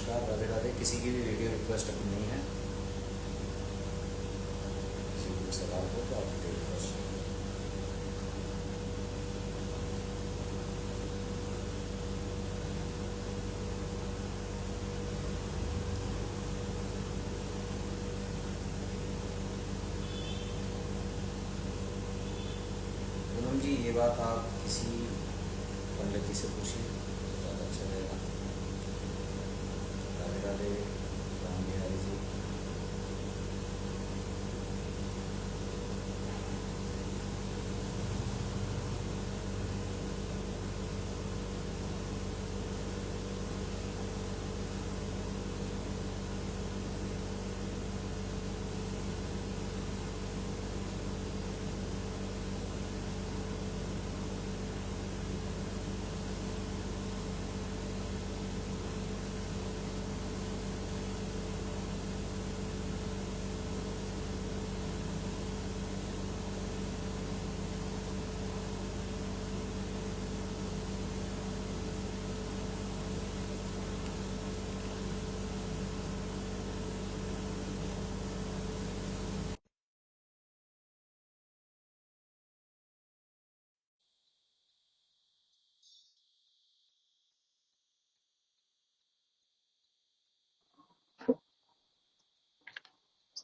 नमस्कार, राधे राधे। किसी की भी वीडियो रिक्वेस्ट अभी नहीं है। किसी को भी सवाल हो तो आप वीडियो रिक्वेस्ट। पूनम जी, ये बात आप किसी पंडित जी से पूछिए तो ज़्यादा अच्छा रहेगा। राधे राधे। राम बिहारी जी।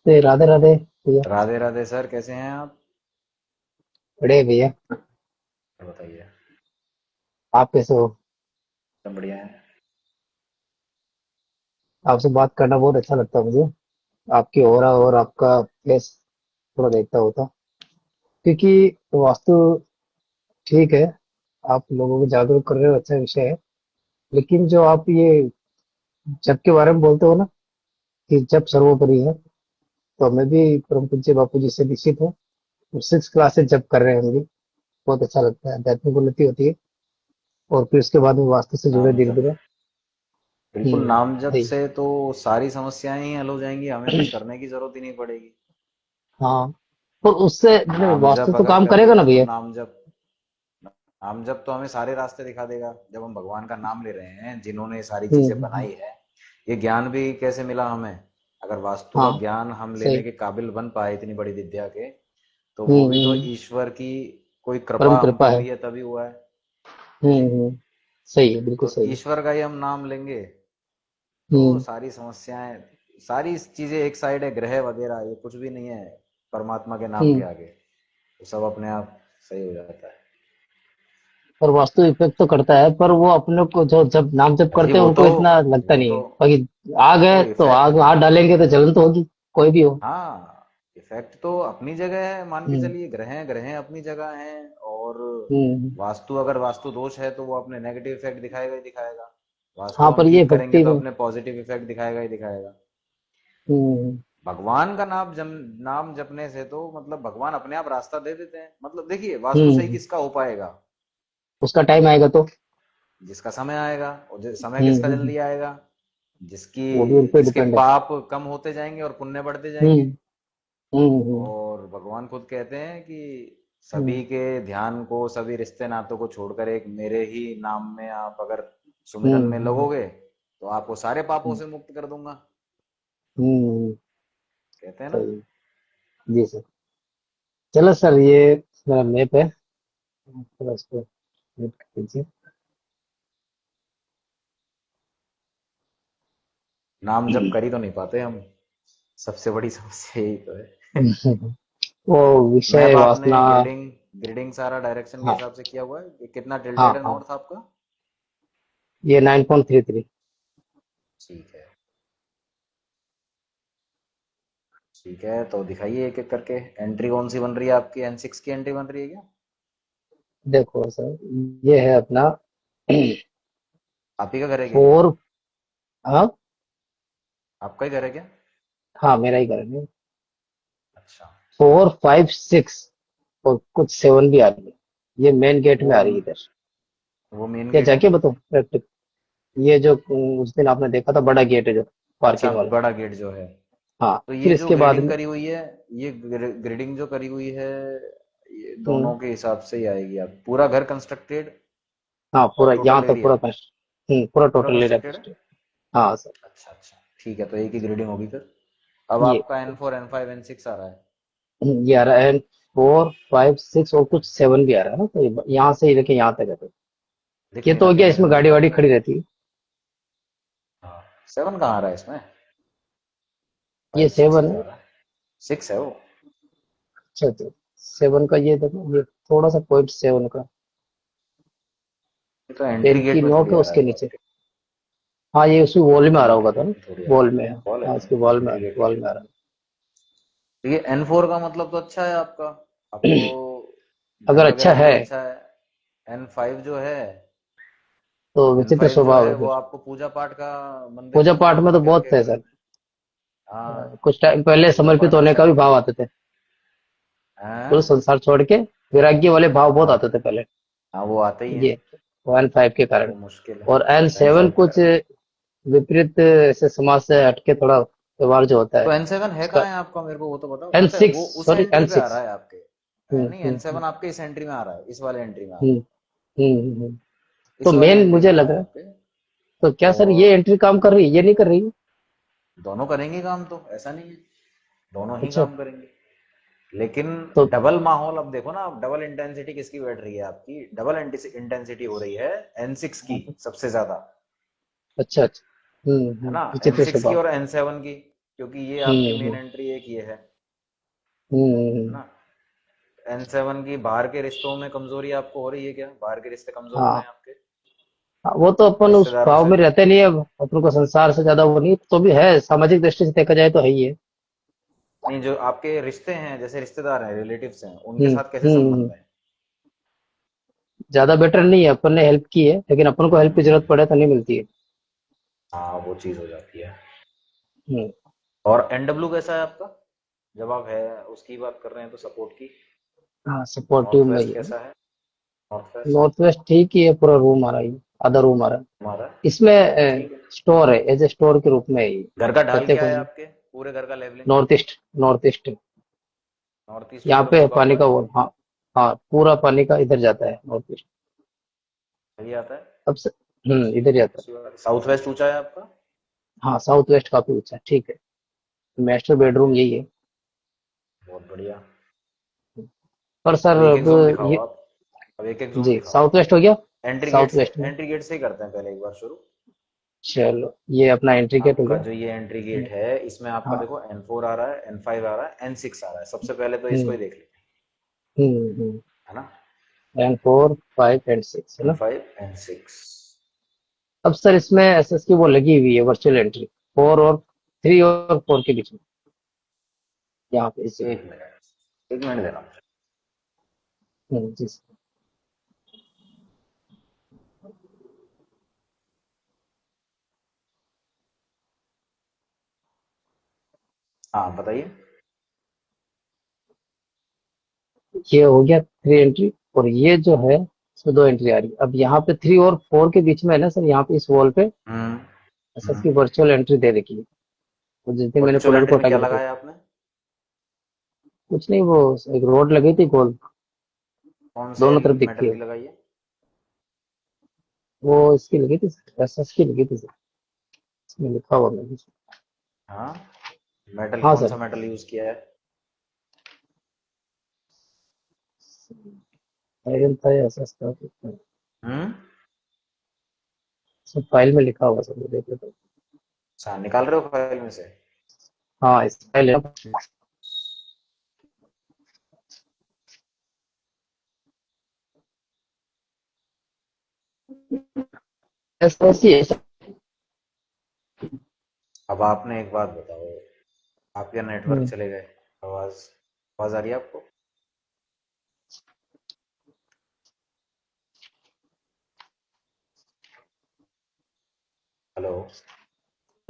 राधे राधे भैया। राधे राधे सर, कैसे हैं आप? बड़े भैया। बताइए। आप कैसे हो? सब बढ़िया है। आपसे बात करना बहुत अच्छा लगता है मुझे। आपकी ऑरा और आपका फेस थोड़ा देखता होता, क्योंकि वास्तु ठीक है, आप लोगों को जागरूक कर रहे हो, अच्छा विषय है। लेकिन जो आप ये जप के बारे में बोलते हो ना, कि जप सर्वोपरि है, तो हमें भी परम पूज्य बापू जी से दीक्षित है और 6 क्लास से जप कर रहे हैं हम भी। बहुत अच्छा लगता है, आध्यात्मिक उन्नति होती है। और फिर उसके बाद में वास्तु से जुड़े नाम धीरे जप। धीरे। बिल्कुल, नाम जप सही। से तो सारी समस्याएं ही हल हो जाएंगी, हमें कुछ करने की जरूरत ही नहीं पड़ेगी। हाँ, पर उससे नाम वास्तु जप तो अगर काम कर करेगा ना लिया तो भैया। नाम जप तो हमें सारे रास्ते दिखा देगा। जब हम भगवान का नाम ले रहे हैं, जिन्होंने ये सारी चीजें हम्म। बनाई है, ये ज्ञान भी कैसे मिला हमें? अगर वास्तु का हाँ। ज्ञान हम लेने सही। के काबिल बन पाए इतनी बड़ी विद्या के, तो वो हम्म भी तो हम्म, ईश्वर की कोई परम कृपा हम कृपा पे है। हुई है, तभी हुआ है। हम्म। सही है, बिल्कुल तो सही है। ईश्वर का ही हम नाम लेंगे तो हम्म सारी समस्याएं, सारी चीजें एक साइड है, ग्रह वगैरह ये कुछ भी नहीं है परमात्मा के नाम के हम्म। आगे। तो सब अपने आप सही हो जाता है। और वास्तु इफेक्ट तो करता है, पर वो अपने को जो जब नाम जप जी, करते हैं उनको इतना लगता वो नहीं तो है, बाकी आग वो है तो इफेक्ट। आग हाथ डालेंगे तो जलन तो होगी, कोई भी हो। हाँ, इफेक्ट तो अपनी जगह है, मान के हम्म चलिए ग्रह ग्रह अपनी जगह हैं। और हम्म। वास्तु, अगर वास्तु दोष है तो वो अपने नेगेटिव इफेक्ट दिखाएगा ही दिखाएगा। वास्तु हाँ, हम पर ये ठीक करेंगे भक्ति तो में। अपने पॉजिटिव इफेक्ट दिखाएगा ही दिखाएगा। हम्म भगवान का नाम जपने से तो मतलब भगवान अपने आप रास्ता दे देते हैं। मतलब देखिए, वास्तु सही हम्म। किसका हो पाएगा? उसका टाइम आएगा तो। जिसका समय आएगा। और समय किसका जल्दी आएगा? वो भी उन पे जिसके डिपेंड है। पाप कम होते जाएंगे और पुण्य बढ़ते हम्म जाएंगे। हम्म। और भगवान खुद कहते हैं कि हम्म सभी के ध्यान को, सभी रिश्ते नातों को छोड़कर एक मेरे ही नाम में आप अगर सुमिरन में हम्म। लगोगे तो आपको सारे पापों हम्म से मुक्त कर दूंगा। हम्म, कहते हैं ना। सही है। जी सर। चलो सर, ये मेरा मैप है, थोड़ा इसको नोट कर दीजिए। नाम जप कर ही तो नहीं पाते हम। सबसे बड़ी समस्या यही तो है। वो विषय मैप आपने वासना। ग्रिडिंग ग्रिडिंग सारा डायरेक्शन के हाँ हिसाब से किया हुआ है कि कितना हाँ टिल्टेड है हाँ। नॉर्थ आपका? ये 9.33। ठीक है। ठीक है, तो दिखाइए एक एक करके। एंट्री कौन सी बन रही है आपकी? N6 की एंट्री बन रही है क्या? देखो सर, ये है अपना आप ही का घर है क्या ये? 4। हाँ आपका ही घर है क्या? हाँ, मेरा ही घर है। अच्छा। 4 5 6 और कुछ 7 भी आ रही है। ये मेन गेट वो में आ रही है इधर। वो मेन क्या गेट है। जाके बताऊँ प्रैक्टिस? ये जो उस दिन आपने देखा था, बड़ा गेट है जो अच्छा, पार्किंग वाला। बड़ा गेट जो है। हाँ, तो फिर ये जो इसके बाद ग्रेडिंग में। करी हुई है, ये ग्रेडिंग जो करी हुई है, ये हम्म, दोनों के हिसाब से ही आएगी। आप पूरा घर कंस्ट्रक्टेड हाँ और पूरा यहाँ टोटल तक एरिया पूरा पूरा पूरा टोटल एरिया कंस्ट्रक्टेड है। कंस्ट्रक्ट। हाँ सर। अच्छा अच्छा, ठीक है, तो एक ही ग्रेडिंग होगी फिर। अब ये आपका N4 N5 N6 आ रहा है। ये आ रहा है 4 5 6 और कुछ 7 भी आ रहा है ना, तो यहाँ से ही लेके यहाँ तक है। तो ये तो हो गया, दिखेगा इसमें मुझे गाड़ी बाद वाड़ी में। खड़ी रहती है। हाँ, 7 कहाँ आ रहा है इसमें? ये 5 6 ही 7 तो है। आ रहा है। 6 है वो। अच्छा अच्छा, 7 का ये देखो, ये थोड़ा सा .7 का ये तो एंट्री पेन की गेट में नोक थोड़ी है आ रहा उसके है तो नीचे। आपके। हाँ, ये उसकी वॉल में आ रहा होगा एंट्री था ना। गेट में थोड़ी आ रहा वॉल है। में है। वॉल है हाँ, वो। उसकी वॉल में, एंट्री गेट वॉल नीचे में आ है। रहा तो ये N4 का मतलब तो अच्छा है आपका। है। आपको घर अगर अच्छा वगैरह के है लिए अच्छा है। N5 जो है, तो विचित्र N5 जो स्वभाव है है वो फिर। आपको पूजा पाठ का, मंदिर पूजा पाठ मंदिर में तो घुमा के बहुत है रखेगा। सर। हाँ, कुछ टाइम पहले पूजा समर्पित पाठ होने अच्छा का भी भाव करेगा। आते थे। हैं? पूरा संसार छोड़ के वैराग्य वाले भाव बहुत आते हाँ थे पहले। हाँ, वो आते ही ये हैं। 1 5 के कारण। वो मुश्किल है। और N7 N5 के कुछ कारण। विपरीत ऐसे समाज से हटके थोड़ा व्यवहार जो होता तो है N7 है उसका। कहाँ है आपका, मेरे को वो तो बताओ। एन अच्छा, सिक्स वो उस सॉरी एंट्री एन पे आ सिक्स रहा है आपके। हम्म नहीं, हम्म हम्म N7 आपके इस एंट्री में आ रहा है, इस वाले एंट्री में आ रहा हम्म है। हम्म। तो इस वाले मेन एंट्री में मुझे आ लग रहा रहा है है, आपके। तो क्या सर ये और एंट्री काम कर रही है, ये नहीं कर रही है? दोनों करेंगे काम, तो ऐसा नहीं है। दोनों ही अच्छा। काम करेंगे। लेकिन तो डबल माहौल, अब देखो ना, अब डबल इंटेंसिटी किसकी बैठ रही है आपकी, डबल इंटेंसिटी हो रही है N6 की सबसे ज्यादा। अच्छा अच्छा। है ना, विचित्र N6 की स्वभाव। और N7 की, क्योंकि ये आपकी मेन हम्म एंट्री एक ये है। है हम्म। ना। N7 की बाहर के रिश्तों में कमजोरी आपको हो रही है क्या? बाहर के रिश्ते कमजोर हो रहे हाँ हैं आपके? हाँ, वो तो अपन उस रिश्तेदारों भाव से? में रहते नहीं है। अपन को संसार से ज्यादा वो नहीं, तो भी है, सामाजिक दृष्टि से देखा जाए तो है ही है। नहीं, जो आपके रिश्ते हैं, जैसे रिश्तेदार हैं, रिलेटिव्स हैं, उनके हम्म साथ कैसे संबंध हैं? ज्यादा बेटर नहीं है, अपन ने हेल्प की है, लेकिन अपन को हेल्प की हम्म। जरूरत पड़े तो नहीं मिलती है। हाँ, वो चीज हो जाती है। हम्म। और NW कैसा है आपका? जब आप है उसकी बात कर रहे हैं तो सपोर्ट की। हाँ, सपोर्टिव नॉर्थ में वेस्ट ही है। कैसा है? नॉर्थ वेस्ट नॉर्थ वेस्ट ठीक ही है, पूरा रूम आ रहा है, आधा रूम आ रहा है। हमारा। इसमें ठीक है। स्टोर है, एज ए स्टोर के रूप में है ये। घर का ढाल प्रत्येक क्या है रूम आपके? पूरे घर का levelling? North east, north east. North east यहाँ पूरा पे झुका पानी हुआ का है? वो, हाँ। हाँ, पूरा पानी का इधर जाता है नॉर्थ ईस्ट। सही आता है। अब से इधर जाता है। अच्छी बात है। साउथ वेस्ट ऊंचा है आपका? हाँ, साउथ वेस्ट काफी ऊंचा है, ठीक है। मास्टर बेडरूम यही है। बहुत बढ़िया। पर सर अब एक एक अब जोन दिखाओ ये, आप। अब एक एक जोन जी दिखाओ। साउथ वेस्ट हो गया। एंट्री गेट साउथ से, वेस्ट में एंट्री गेट से ही करते हैं पहले एक बार शुरू। चलो, ये अपना एंट्री गेट हो आपका गया। जो ये एंट्री गेट हम्म, है, इसमें आपका हाँ। देखो N4 आ रहा है, N5 आ रहा है, N6 आ रहा है। सबसे पहले तो इसको हम्म ही देख लेते हैं। हम्म। है ना। एंड 4 5 एंड 6 है ना। N5 N6। अब सर इसमें SS की वो लगी हुई है, वर्चुअल एंट्री 3 और 4 के बीच में, यहाँ पे इसी पे। 1 मिनट, 1 मिनट देना मुझे। जी सर। हाँ, बताइए। ये हो गया 3 एंट्री, और ये जो है इसमें 2 एंट्री आ रही है। अब यहाँ पे 3 और 4 के बीच में है ना सर, यहाँ पे इस वॉल पे हम्म। SS की वर्चुअल एंट्री दे रखी है। तो जिस दिन मैंने वर्चुअल कूलर को एंट्री में हटा क्या के रखा, लगाया आपने? कुछ नहीं, वो एक रोड लगी थी गोल, कौन से दोनों तरफ दिखती मेटल है। की लगाई है? वो इसकी लगी थी, SS की लगी थी सर, इसमें लिखा हुआ मैंने। हाँ, मेटल हाँ कौन सा सर। मेटल यूज किया है? आयरन था या SS था, हम्म। सब फाइल में लिखा हुआ सर, वो देख लेते हैं। अच्छा, निकाल रहे हो फाइल में से? हाँ, इस फाइल है। SS ही है सर। अब आपने एक बात बताओ, आपके नेटवर्क हम्म, चले गए। आवाज आवाज आ रही है आपको? हेलो।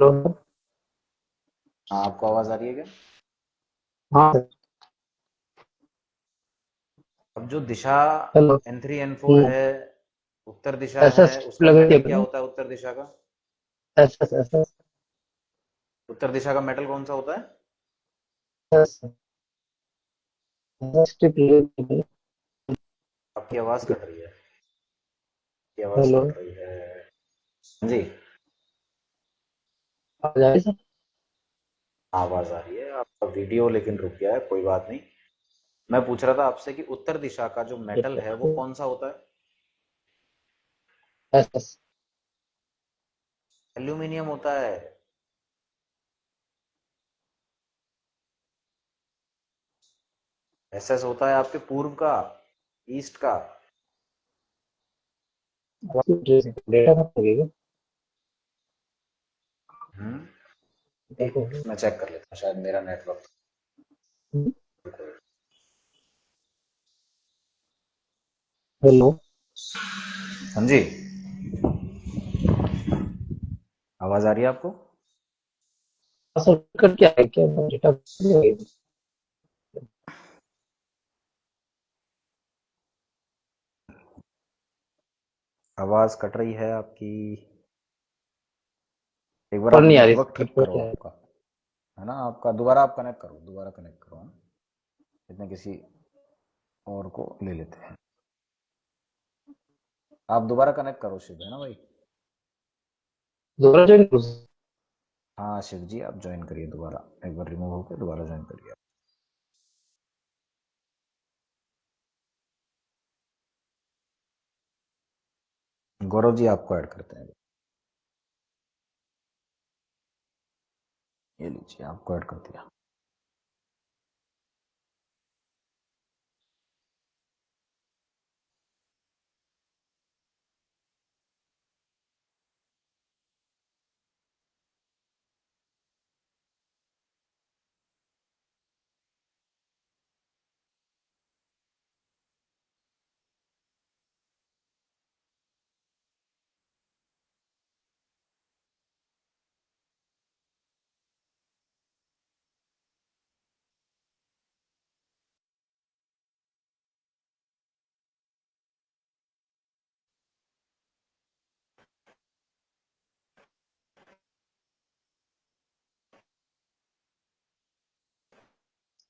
तो हाँ, आपको आवाज आ रही है क्या? हाँ सर। अब जो दिशा हेलो। N3 N4 है, उत्तर दिशा है, SS उसका लगी थी मेटल क्या अपने। होता है उत्तर दिशा का? SS उत्तर दिशा का मेटल कौन सा होता है? स्ट्रिप लगी थी अपने। आपकी आवाज कट रही है। आपकी आवाज हेलो। कट रही है। हाँ जी। आ जाए सर। आवाज आ रही है आपका, वीडियो लेकिन रुक गया है, कोई बात नहीं। मैं पूछ रहा था आपसे कि उत्तर दिशा का जो मेटल है वो कौन सा होता है? Yes yes. एल्यूमिनियम होता है। एसएस होता है आपके पूर्व का, ईस्ट का। डेटा कब लगेगा? एक मिनट मैं चेक कर लेता हूँ, शायद मेरा नेटवर्क। हेलो। हाँ जी, आवाज आ रही है आपको? सर कर क्या है, क्या डेटा? आवाज कट रही है आपकी। एक बार पर आप नहीं आ रही नेटवर्क सर, ठीक कट करो क्या है? आपका, है ना? आपका दोबारा आप कनेक्ट करो, दोबारा कनेक्ट करो, हाँ? इतने किसी और को ले लेते हैं। आप दोबारा कनेक्ट करो शिव, है ना भाई? दोबारा ज्वाइन करूँ सर? हाँ शिव जी, आप ज्वाइन करिए दोबारा, एक बार रिमूव होकर दोबारा ज्वाइन करिए। गौरव जी आपको ऐड करते हैं, ये लीजिए आपको ऐड कर दिया।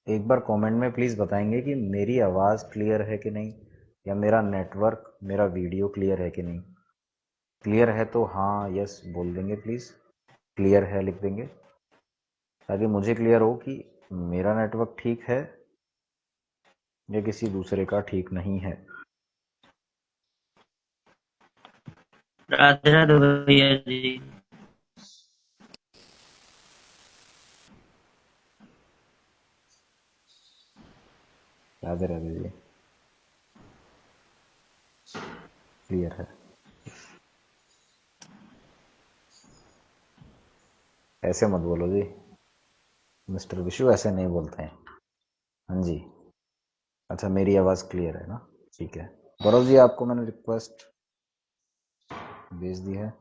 एक बार कमेंट में प्लीज बताएंगे कि मेरी आवाज क्लियर है कि नहीं, या मेरा नेटवर्क, मेरा वीडियो क्लियर है कि नहीं। क्लियर है तो हाँ यस बोल देंगे प्लीज, क्लियर है लिख देंगे, ताकि मुझे क्लियर हो कि मेरा नेटवर्क ठीक है या किसी दूसरे का ठीक नहीं है। राधे राधे भैया जी। राधे राधे जी, क्लियर है। ऐसे मत बोलो जी, मिस्टर विशु ऐसे नहीं बोलते हैं। हाँ जी, अच्छा मेरी आवाज़ क्लियर है ना? ठीक है। गौरव जी आपको मैंने रिक्वेस्ट भेज दी है,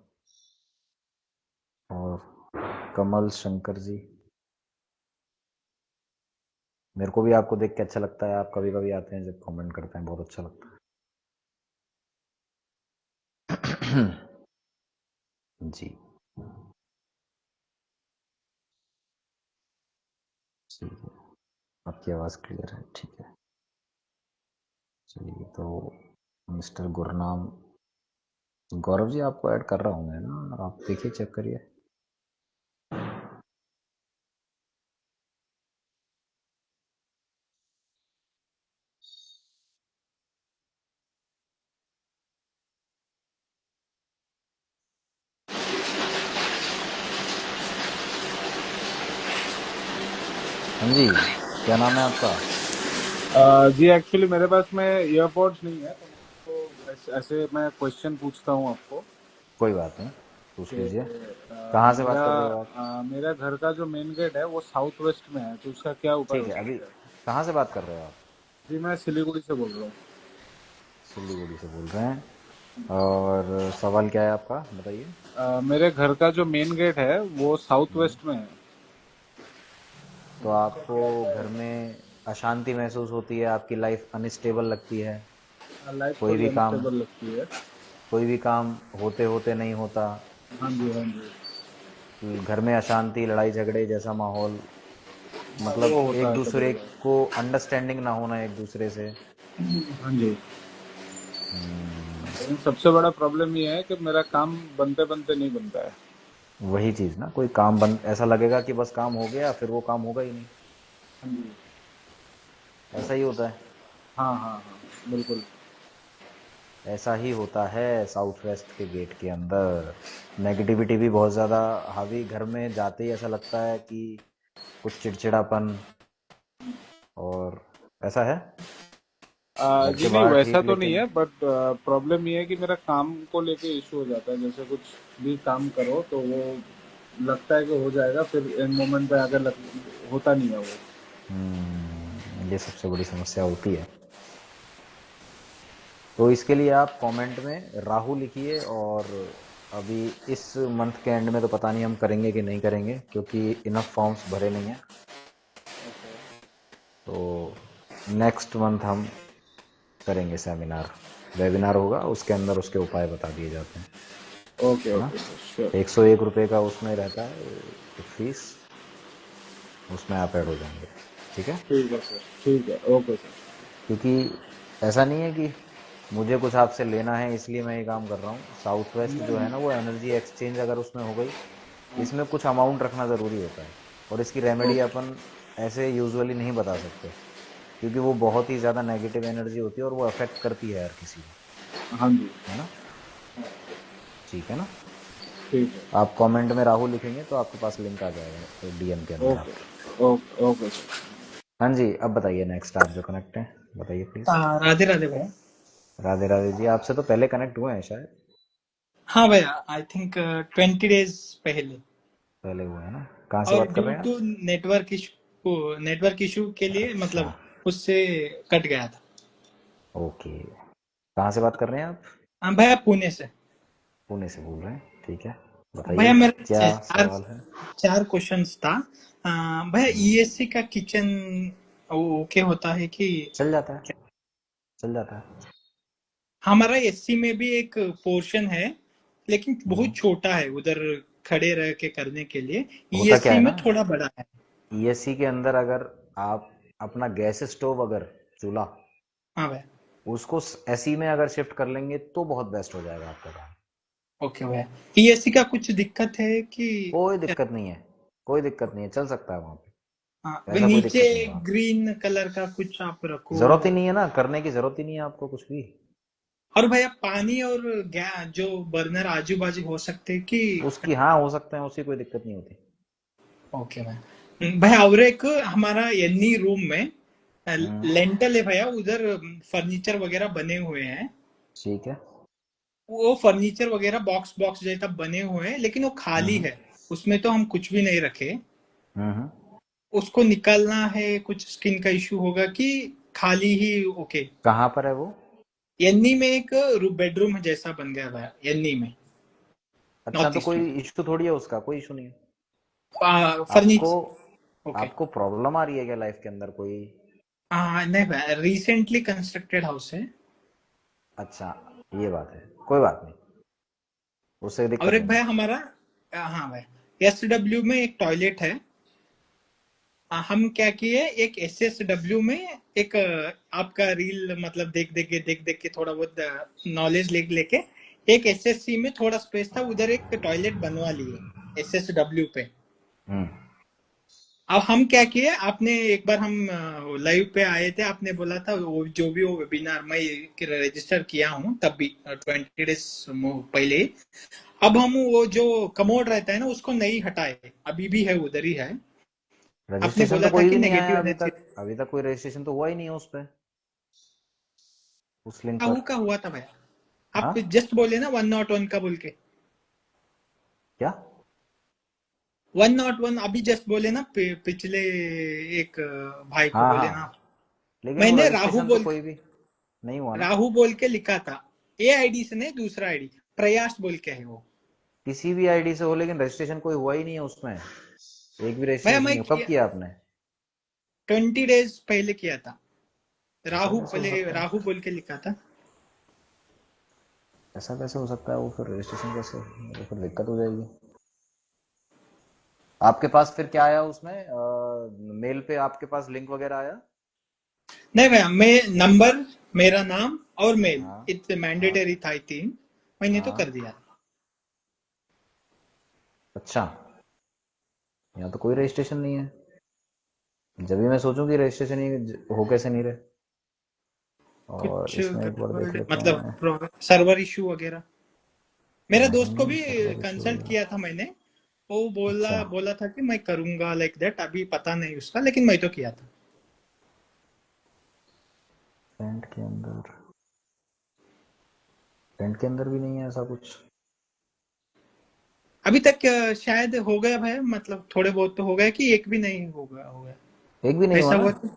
और कमल शंकर जी, मेरे को भी आपको देख के अच्छा लगता है, आप कभी कभी आते हैं जब कमेंट करते हैं, बहुत अच्छा लगता है। जी, ठीक है, आपकी आवाज़ क्लियर है, ठीक है। चलिए तो मिस्टर गुरनाम, गौरव जी आपको ऐड कर रहा हूँ मैं ना, आप देखिए चेक करिए। हाँ जी, क्या नाम है आपका? जी एक्चुअली मेरे पास में ईयरपॉड्स नहीं है, तो ऐसे मैं क्वेश्चन पूछता हूँ आपको कोई बात नहीं, पूछ कि लीजिए। कहाँ से बात मेरा कर रहे हो आप? मेरा घर का जो मेन गेट है वो साउथ वेस्ट में है, तो उसका क्या उपाय ठीक हो है, अभी सकता है? कहाँ से बात कर रहे हो आप? जी मैं सिलीगुड़ी से बोल रहा हूँ। सिलीगुड़ी से बोल रहे हैं, और सवाल क्या है आपका, बताइए। मेरे घर का जो मेन गेट है वो साउथ हम्म, वेस्ट में है। तो आपको घर में अशांति महसूस होती है, आपकी लाइफ अनस्टेबल लगती है, लाइफ कोई थोड़ी भी काम, अनस्टेबल लगती है। कोई भी काम होते होते नहीं होता, हाँ जी हाँ जी। घर में अशांति, लड़ाई झगड़े जैसा माहौल, हाँ मतलब वो होता एक है कभी दूसरे कभार। को अंडरस्टैंडिंग ना होना एक दूसरे से। हाँ जी। हम्म, लेकिन सबसे बड़ा प्रॉब्लम ये है कि मेरा काम बनते बनते नहीं बनता है। वही चीज ना, कोई काम बंद, ऐसा लगेगा कि बस काम हो गया, फिर वो काम होगा ही नहीं। हाँ जी। ऐसा ही होता है। हाँ हाँ हाँ, बिल्कुल। ऐसा ही होता है साउथ वेस्ट के गेट के अंदर। नेगेटिविटी भी बहुत ज़्यादा हावी, घर में जाते ही ऐसा लगता है कि कुछ चिड़चिड़ापन, और ऐसा है। घर के जी नहीं, बाहर वैसा ठीक, तो नहीं लेकिन है, बट प्रॉब्लम ये है कि मेरा काम को लेके इशू हो जाता है। जैसे कुछ भी काम करो तो वो लगता है कि हो जाएगा, फिर एंड मोमेंट पे आकर होता नहीं है वो। ये सबसे बड़ी समस्या होती है। तो इसके लिए आप कमेंट में राहु लिखिए। और अभी इस मंथ के एंड में तो पता नहीं हम करेंगे कि नहीं करेंगे, क्योंकि इनफ फॉर्म्स भरे नहीं हैं। तो नेक्स्ट मंथ हम करेंगे सेमिनार, वेबिनार होगा, उसके अंदर उसके उपाय बता दिए जाते हैं, ओके है ना। Okay sir, sure. 101 रुपये का उसमें रहता है फीस, उसमें आप ऐड हो जाएंगे। ठीक है। ठीक है सर, ठीक है, ओके सर। क्योंकि ऐसा नहीं है कि मुझे कुछ आपसे लेना है इसलिए मैं ये काम कर रहा हूँ। साउथ वेस्ट जो है ना, वो एनर्जी एक्सचेंज अगर उसमें हो गई, इसमें कुछ अमाउंट रखना ज़रूरी होता है। और इसकी रेमेडी ओके। अपन ऐसे यूजुअली नहीं बता सकते, क्योंकि वो बहुत ही ज़्यादा नेगेटिव एनर्जी होती है और वो अफेक्ट करती है हर किसी को, हाँ जी। है ना। ठीक है ना। ठीक है। आप कमेंट में राहुल लिखेंगे तो आपके पास लिंक आ जाएगा डीएम के अंदर ओके आपके। Okay okay sir. हाँ जी, अब बताइए नेक्स्ट, आप जो कनेक्ट हैं बताइए प्लीज़। राधे राधे भैया। राधे राधे जी, आपसे तो पहले कनेक्ट हुए हैं शायद। हाँ भैया, आई थिंक 20 डेज पहले। पहले हुए हैं ना। कहाँ से और बात कर ड्यू रहे हैं आप। टू नेटवर्क इशू के लिए अच्छा, मतलब उससे कट गया था। ओके। कहाँ से बात कर रहे हैं आप। हाँ भैया, पुणे से। पुणे से बोल रहे हैं, ठीक है। भैया बताइए मेरा क्या चार सवाल है। चार क्वेश्चंस था। भैया, ईएससी का किचन ओके होता है कि चल जाता है, क्या? चल जाता है। हमारा एससी में भी एक पोर्शन है, लेकिन हम्म, बहुत छोटा है उधर, खड़े रह के करने के लिए। होता क्या ईएससी है में ना, थोड़ा बड़ा है। ईएससी के अंदर अगर आप अपना गैस स्टोव, अगर चूल्हा, हाँ भैया। उसको एसी में अगर शिफ्ट कर लेंगे तो बहुत बेस्ट हो जाएगा आपका काम। ओके भैया, ईएससी का कुछ दिक्कत है कि? कोई दिक्कत नहीं है, कोई दिक्कत नहीं है, चल सकता है वहाँ हाँ, पे, वे ऐसा कोई नीचे दिक्कत नहीं है वहाँ पे। ग्रीन कलर का कुछ आप रखो। जरूरत ही नहीं है ना, करने की जरूरत ही नहीं है आपको कुछ भी। और भैया, पानी और गैस जो बर्नर आजू बाजू हो सकते हैं कि? उसकी हाँ हो सकते हैं, उसकी कोई दिक्कत नहीं होती। ओके भैया। भैया, और एक हमारा एनी रूम में हम्म, लेंटल है भैया, उधर फर्नीचर वगैरह बने हुए हैं। ठीक है। वो फर्नीचर वगैरह बॉक्स बॉक्स जैसा बने हुए हैं, लेकिन वो खाली हम्म है। उसमें तो हम कुछ भी नहीं रखे। हम्म। उसको निकालना है, कुछ स्किन का इश्यू होगा कि खाली ही? ओके। कहाँ पर है वो। एनी में एक बेडरूम जैसा बन गया था एनी में, अच्छा, नॉर्थ तो ईस्ट कोई में। इशू थोड़ी है उसका, कोई इशू नहीं है। आपको फर्नीचर। ओके। आपको प्रॉब्लम आ रही है क्या लाइफ के अंदर कोई। हाँ नहीं भाई, रिसेंटली कंस्ट्रक्टेड हाउस है। अच्छा, ये बात है, कोई बात नहीं, उससे और दिक्कत एक नहीं भाई है। हमारा, हाँ भाई, एसडब्ल्यू में एक टॉयलेट है। हम क्या किए, एक एसएसडब्ल्यू में एक आपका रील मतलब देख देख के थोड़ा बहुत नॉलेज लेके एक एसएससी में थोड़ा स्पेस था, उधर एक टॉयलेट बनवा लिए एसएसडब्ल्यू पे। हम्म, अब हम क्या किए, आपने एक बार हम लाइव पे आए थे, आपने बोला था वो जो भी वो वेबिनार मैं रजिस्टर किया हूँ तब भी 20 डेज पहले ही। अब हम वो जो कमोड रहता है ना, उसको नहीं हटाए, अभी भी है उधर ही है। आपने रजिस्ट्रेशन तो बोला था कोई कि भी नहीं आया नेगेटिव अभी एनर्जी। तक, अभी तक कोई रजिस्ट्रेशन तो हुआ ही नहीं है उस पे, उस लिंक राहु पर। का हुआ था भाई। आप हाँ, जस्ट बोले ना 101 का बोल के। क्या। 101 अभी जस्ट बोले ना, पिछले एक भाई को हाँ बोले हाँ, ना। लेकिन वो मैंने राहु रजिस्ट्रेशन तो बोल कोई भी नहीं हुआ ना। राहु बोल के लिखा था। ए आईडी से नहीं, दूसरा आईडी प्रयास बोल के है वो। किसी भी आईडी से हो, लेकिन रजिस्ट्रेशन कोई हुआ ही नहीं है उसमें, एक भी भैया रजिस्ट्रेशन मैं नहीं हो। कब किया आपने। 20 डेज पहले किया था। ऐसा राहु कैसे हो पहले सकता है। राहु बोल के लिखा था। ऐसा कैसे हो सकता है, वो फिर रजिस्ट्रेशन कैसे, तो फिर दिक्कत हो जाएगी। आपके पास फिर क्या आया उसमें, मेल पे आपके पास लिंक वगैरह आया। नहीं भैया, मैं नंबर, मेरा नाम और मेल, हाँ इतने हाँ मैंडेटरी था, 3 मैंने तो हाँ। कर दिया। अच्छा, यहाँ तो कोई रजिस्ट्रेशन नहीं है। जब भी मैं सोचूं कि रजिस्ट्रेशन ही हो कैसे नहीं रहे। और कुछ इसमें एक बार देख गड़बड़ लेते हैं। मतलब सर्वर इशू वगैरह। मेरा दोस्त को नहीं, भी सर्वर इशू। कंसल्ट किया था मैंने। वो बोला अच्छा, बोला था कि मैं करूंगा लाइक दैट, अभी पता नहीं उसका, लेकिन मैं तो किया था। टेंट के अंदर, टेंट के अंदर भी नहीं है ऐसा कुछ। अभी तक शायद हो गया भाई, मतलब थोड़े बहुत तो हो गया कि एक भी नहीं हो गया। एक भी नहीं हुआ ऐसा ना। हुआ तो,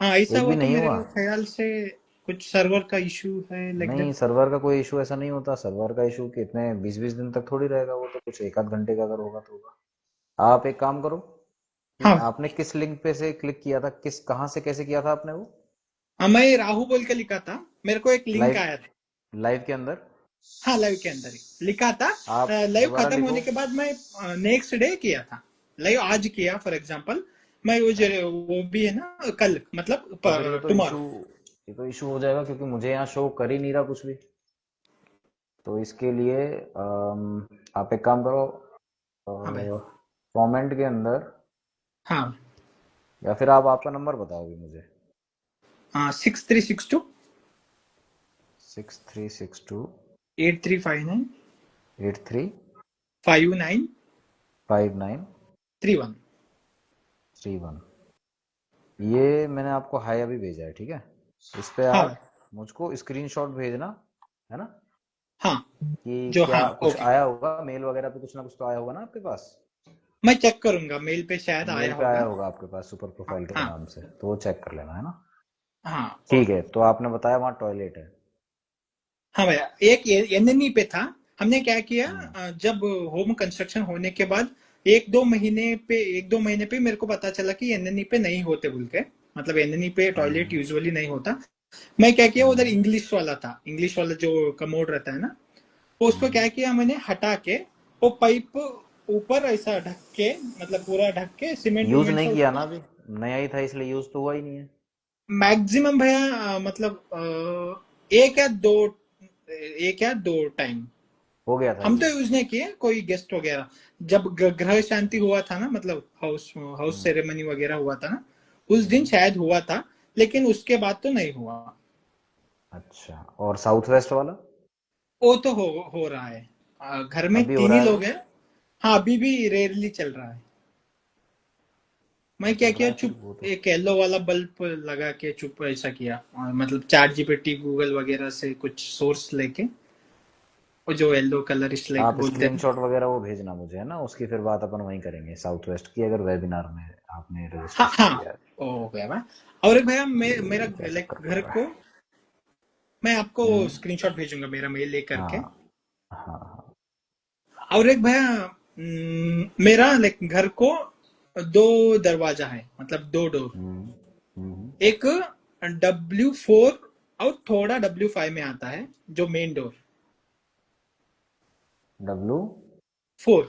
हाँ ऐसा एक हुआ भी तो नहीं हुआ। मेरे ख्याल से कुछ सर्वर का इशू है लाइक नहीं, दैट। सर्वर का कोई इशू ऐसा नहीं होता। सर्वर का इशू कितने 20-20 दिन तक थोड़ी रहेगा। वो तो कुछ एक आध घंटे का अगर होगा तो होगा। आप एक काम करो कि हाँ आपने किस लिंक पे से क्लिक किया था, किस कहाँ से कैसे किया था आपने वो। हाँ, मैं राहु बोल के लिखा था, मेरे को एक लिंक लाइव, आया था। लाइव के अंदर हाँ लाइव के अंदर ही लिखा था। आप लाइव दोबारा खत्म लिखो। होने के बाद मैं नेक्स्ट डे किया था। लाइव आज किया फॉर एग्जांपल। मैं वो भी है ना कल, मतलब तो फिर टुमारो। ये तो इशू हो जाएगा क्योंकि मुझे यहाँ शो कर ही नहीं रहा कुछ भी। तो इसके लिए आप एक काम करो, हाँ भाई। कमेंट के अंदर, हाँ या फिर आप आपका नंबर बताओगे मुझे। हाँ, 6362 6362 8359 83 59 59 31। 31। ये मैंने आपको हाय अभी भेजा है, ठीक है। इस पे हाँ भाई। आप मुझको स्क्रीनशॉट भेजना, है ना। हाँ कि जो, क्या हाँ कुछ ओके। आया होगा मेल वगैरह पे, कुछ ना कुछ तो आया होगा ना आपके पास। मैं चेक करूंगा, मेल पे शायद मेल आया पे आया होगा। होगा आपके पास सुपर हाँ प्रोफाइल के हाँ नाम से, तो वो चेक कर लेना, है ना। हाँ ठीक ओके। है, तो आपने बताया वहाँ टॉयलेट है। हाँ भैया, एक एनएनई पे था। हमने क्या किया, हम्म। जब होम कंस्ट्रक्शन होने के बाद एक दो महीने पे मेरे को पता चला कि एनएनई पे नहीं होते बोल के, मतलब एनएनई पे टॉयलेट हम्म। यूजुअली नहीं होता। मैं क्या किया, उधर हम्म। इंग्लिश वाला था, इंग्लिश वाला जो कमोड रहता है ना, तो उसको हम्म। क्या किया मैंने हटा के, वो पाइप ऊपर ऐसा ढक के, मतलब पूरा ढक के सीमेंट यूज उमेंट नहीं से किया उसको। ना अभी, नया ही था इसलिए यूज तो हुआ ही नहीं है। मैक्सिमम भैया मतलब एक या दो टाइम। हो गया था हम तो यूज। यूज नहीं किए, कोई गेस्ट वगैरह जब ग्रह शांति हुआ था ना, मतलब हाउस हाउस हम्म। सेरेमनी वगैरह हुआ था ना, उस दिन हम्म। शायद हुआ था, लेकिन उसके बाद तो नहीं हुआ। अच्छा, और साउथ वेस्ट वाला वो तो हो रहा है। घर में अभी हो तीन रहा ही है वो। लोग हैं। हाँ अभी भी रेयरली चल रहा है। मैं तो क्या चल रहा किया, है फिर चुप वो तो। एक येलो वाला बल्ब लगा के चुप ऐसा किया, और मतलब चैट जीपीटी गूगल वगैरह से कुछ सोर्स लेके, वो जो येलो कलर इस लाइक आप बोलते हैं। स्क्रीनशॉट वगैरह वो भेजना मुझे, है ना। उसकी फिर बात अपन वहीं करेंगे साउथ वेस्ट की, अगर वेबिनार में आपने हाँ रजिस्ट्रेशन हाँ किया है। ओ गया भाई। और एक भैया मेरा ये क्या लाइक चक्कर पड़ घर रहा को, है। मैं आपको हम्म। स्क्रीनशॉट भेजूंगा मेरा मेल लेकर के। हाँ, हाँ, हाँ। और एक भैया, मेरा लाइक घर को दो दरवाजा है, मतलब दो डोर। हम्म। हम्म। एक W4 और थोड़ा W5 में आता है, जो मेन डोर। डब्लू 4।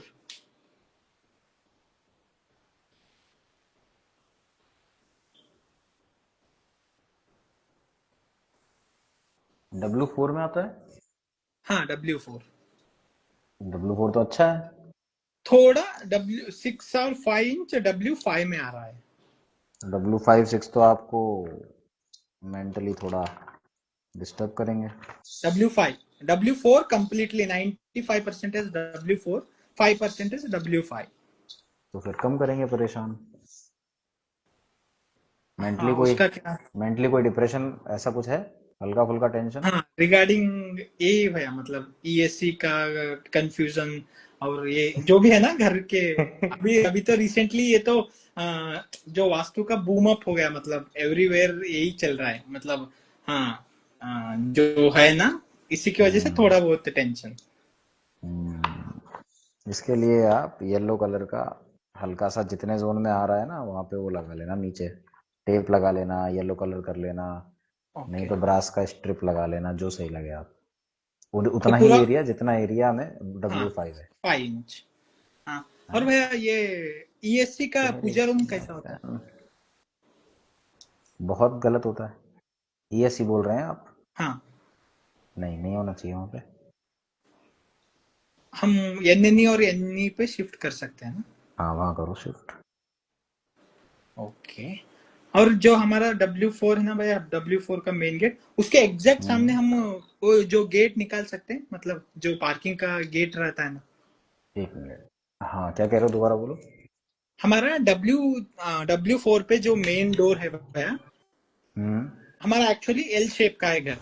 W4 में आता है। हाँ W4। W4 तो अच्छा है। थोड़ा W6 और 5 इंच W5 में आ रहा है। W5 6 तो आपको मेंटली थोड़ा डिस्टर्ब करेंगे। W4 completely 95% W4, 5% W5। तो फिर कम करेंगे परेशान। मेंटली हाँ कोई, उसका क्या। मेंटली कोई डिप्रेशन ऐसा कुछ है, हल्का फुल्का टेंशन। हाँ रिगार्डिंग यही भैया, मतलब ईएससी का कंफ्यूजन, और ये जो भी है ना घर के। अभी अभी तो रिसेंटली ये तो जो वास्तु का बूम अप हो गया, मतलब एवरीवेयर यही चल रहा है, मतलब हाँ जो है ना, इसी की वजह से हम्म। थोड़ा बहुत टेंशन। इसके लिए आप येलो कलर का हल्का सा, जितने जोन में आ रहा है ना वहाँ पे वो लगा लेना, नीचे टेप लगा लेना, येलो कलर कर लेना। नहीं ओके। तो ब्रास का स्ट्रिप लगा लेना, जो सही लगे आप। तो उतना ही पूरा, एरिया जितना एरिया में हाँ W5 है। 5 इंच। हाँ। है और ना। भैया ये ईएससी का तेरी पूजा रूम कैसा होता है। बहुत गलत होता है। ESC बोल रहे हैं आप। हाँ नहीं, नहीं होना चाहिए वहाँ पे। हम एनएनई और एनई पे शिफ्ट कर सकते हैं ना? हाँ वहाँ करो शिफ्ट। ओके। और जो हमारा W4 है ना भैया, W4 का मेन गेट, उसके एग्जैक्ट सामने हम वो जो गेट निकाल सकते हैं, मतलब जो पार्किंग का गेट रहता है ना। 1 मिनट। हाँ क्या कह रहे हो, दोबारा बोलो। हमारा W4 पे जो मेन डोर है भैया, हम्म। हमारा एक्चुअली एल शेप का है घर।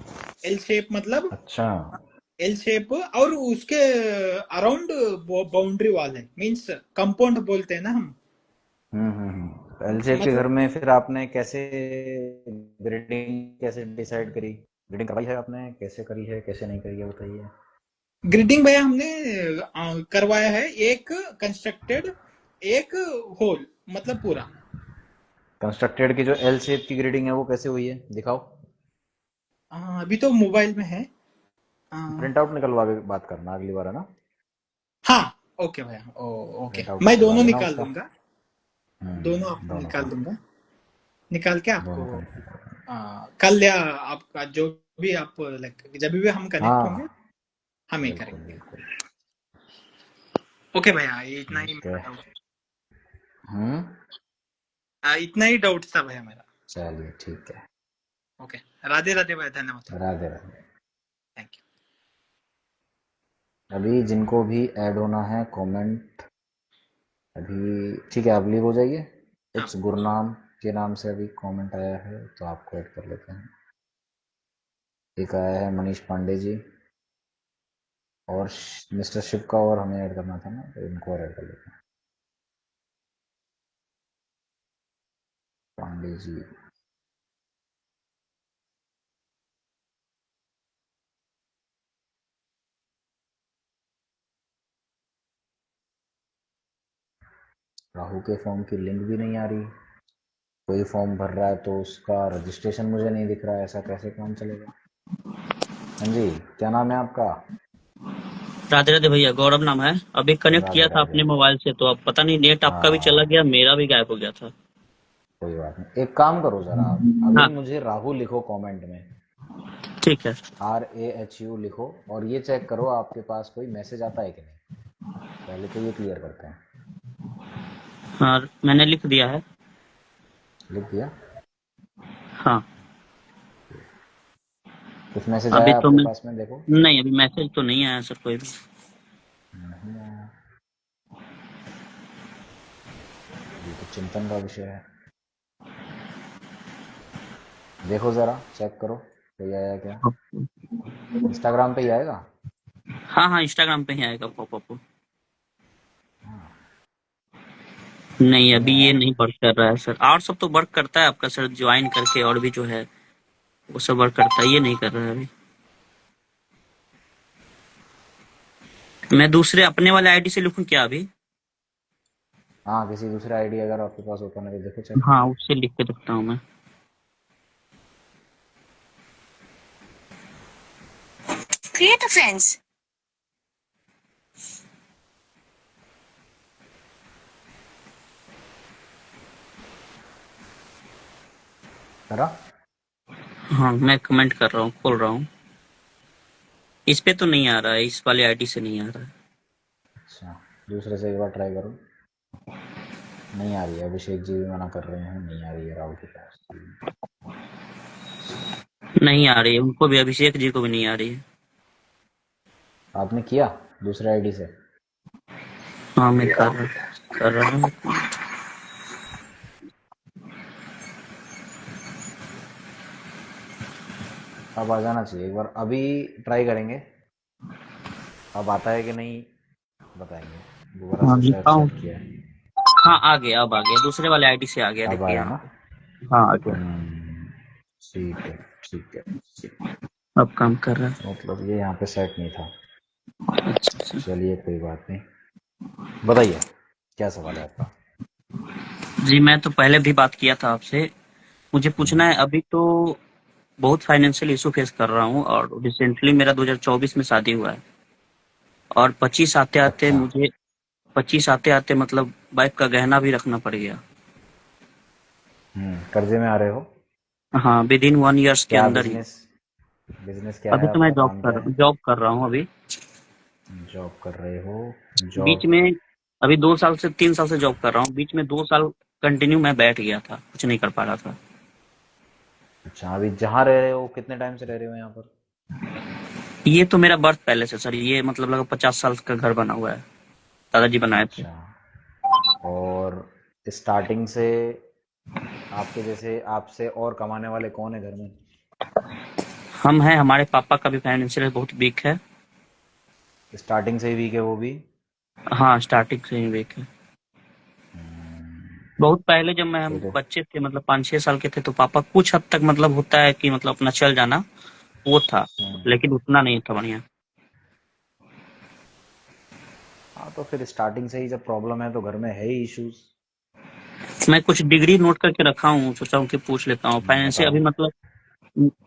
एल शेप मतलब अच्छा। एल शेप, और उसके अराउंड बाउंड्री वॉल है, मींस कंपाउंड बोलते हैं ना हम। एल शेप के घर मतलब में फिर आपने कैसे ग्रिडिंग कैसे डिसाइड करी? ग्रिडिंग करवाई है आपने, कैसे करी है कैसे नहीं करी है बताइए। ग्रिडिंग भैया हमने करवाया है, एक कंस्ट्रक्टेड, एक होल, मतलब पूरा। कंस्ट्रक्टेड की जो एल शेप की ग्रिडिंग है वो कैसे हुई है दिखाओ। अभी तो मोबाइल में है। अ, प्रिंट आउट निकलवा के बात करना अगली बार, है ना? हाँ ओके भैया, ओके, प्रिंट आउट मैं निकलवा दोनों देना निकाल उसका। दूंगा। दोनों आपको दोनों का। निकाल दूंगा, निकाल के दोनों आपको का निकलवा। कल या आपका जो भी आप लाइक जब भी हम कनेक्ट होंगे हाँ हम ही बिल्कुल करेंगे। बिल्कुल। ओके भैया, ये इतना ही ठीक मेरा है। डाउट। हम्म। इतना ही डाउट था भैया मेरा। चलिए ठीक है। ओके, राधे राधे भैया, धन्यवाद। राधे राधे। Thank you. अभी जिनको भी ऐड होना है कमेंट अभी, ठीक है आप लीव हो जाइए। हाँ इट्स गुरनाम के नाम से अभी कमेंट आया है तो आपको ऐड कर लेते हैं। एक आया है मनीष पांडे जी, और मिस्टर शिव का, और हमें ऐड करना था ना तो इनको और ऐड कर लेते हैं। पांडे जी। राहु के फॉर्म की लिंक भी नहीं आ रही। कोई फॉर्म भर रहा है तो उसका रजिस्ट्रेशन मुझे नहीं दिख रहा है, ऐसा कैसे काम चलेगा? हाँ जी, क्या नाम है आपका? राधे राधे भैया, गौरव नाम है। अभी कनेक्ट राधे किया था राधे। अपने मोबाइल से, तो अब पता नहीं नेट आपका भी चला हाँ गया, मेरा भी गायब हो गया था। कोई बात नहीं, एक काम करो जरा आप, अभी हाँ मुझे राहु लिखो कमेंट में। ठीक है। RAHU लिखो, और ये चेक करो आपके पास कोई मैसेज आता है कि नहीं। पहले तो ये क्लियर करते हैं। हाँ मैंने लिख दिया है। लिख दिया? हाँ कुछ मैसेज अभी आया तो आपके मैं, पास में, देखो। नहीं अभी मैसेज तो नहीं आया सर कोई भी। नहीं आया। ये तो चिंतन का विषय है। देखो जरा चेक करो कोई आया क्या। इंस्टाग्राम पे ही आएगा। हाँ हाँ इंस्टाग्राम पे ही आएगा पॉपअप। हाँ, नहीं नहीं अभी आया। ये नहीं वर्क कर रहा है सर, और सब तो वर्क करता है आपका सर, ज्वाइन करके और भी जो है वो सब वर्क करता है, ये नहीं कर रहा है अभी। मैं दूसरे अपने वाले आईडी से लिखूं क्या अभी? हाँ किसी दूसरे आईडी अगर आपके पास ओपन है तो देखो चेक हाँ करके। उससे लिख के रखता हूँ मैं। Create a friends. करा? हाँ मैं कमेंट कर रहा हूँ, खोल रहा हूँ। इस पे तो नहीं आ रहा है, इस वाले आईडी से नहीं आ रहा है। अच्छा, दूसरे से एक बार ट्राई करो। नहीं आ रही है, अभिषेक जी भी मना कर रहे हैं, नहीं आ रही है राहुल के पास। नहीं आ रही है, उनको भी, अभिषेक जी को भी नहीं आ रही है। आपने किया दूसरे आईडी से? हाँ मैं कर रहा हूँ। अब आ जाना चाहिए, एक बार अभी ट्राई करेंगे। अब आता है कि नहीं बताएंगे। दोबारा हाँ से शायद लिखा हूँ। सेट किया है। हाँ आ गया, अब आ गया, दूसरे वाले आईडी से आ गया, अब देखिए आया यहाँ ना? पे। हाँ आ गया। हम्म, ठीक है ठीक है। अब काम कर रहा है। मतलब ये यहाँ पे सेट नहीं था। अच्छा अच्छा। चलिए कोई बात नहीं, बताइए क्या सवाल है आपका। जी मैं तो पहले भी बात किया था आपसे, मुझे पूछना है, अभी तो बहुत फाइनेंशियल इशू फेस कर रहा हूँ, और रिसेंटली मेरा 2024 में शादी हुआ है, और 25 आते आते अच्छा। मुझे, 25 आते आते मतलब बाइक का गहना भी रखना पड़ गया। कर्जे में आ रहे हो? हाँ विद इन 1 ईयर्स के क्या अंदर ही। बिजनेस, बिजनेस क्या अभी है तो मैं आपका, काम क्या है? जॉब कर रहा हूँ अभी। जॉब कर रहे हो? बीच जॉब? में अभी 2 साल से 3 साल से जॉब कर रहा हूँ। बीच में 2 साल कंटिन्यू मैं बैठ गया था, कुछ नहीं कर पा रहा था। अच्छा, अभी जहाँ रह रहे हो कितने टाइम से रह रहे हो यहाँ पर? ये तो मेरा बर्थ पैलेस है सर। ये मतलब लगभग 50 साल का घर बना हुआ है, दादाजी बनाए थे। अच्छा, और स्टार्टिंग से आपके जैसे आपसे और कमाने वाले कौन है घर में? हम हैं, हमारे पापा का भी फाइनेंशियल बहुत वीक है। स्टार्टिंग से ही वीक है वो भी? हाँ, स्टार्टिंग से ही वीक है। हम्म, बहुत पहले जब मैं हम फिर बच्चे थे, मतलब 5-6 साल के थे, तो पापा कुछ हद तक मतलब होता है कि मतलब अपना चल जाना वो था, हम्म, लेकिन उतना नहीं था बढ़िया। हाँ तो फिर स्टार्टिंग से ही जब प्रॉब्लम है तो घर में है ही इश्यूज। मैं कुछ डिग्री नोट करके रखा हूँ, सोचा हूँ कि पूछ लेता हूँ। फाइनेंशियल बताओ। अभी मतलब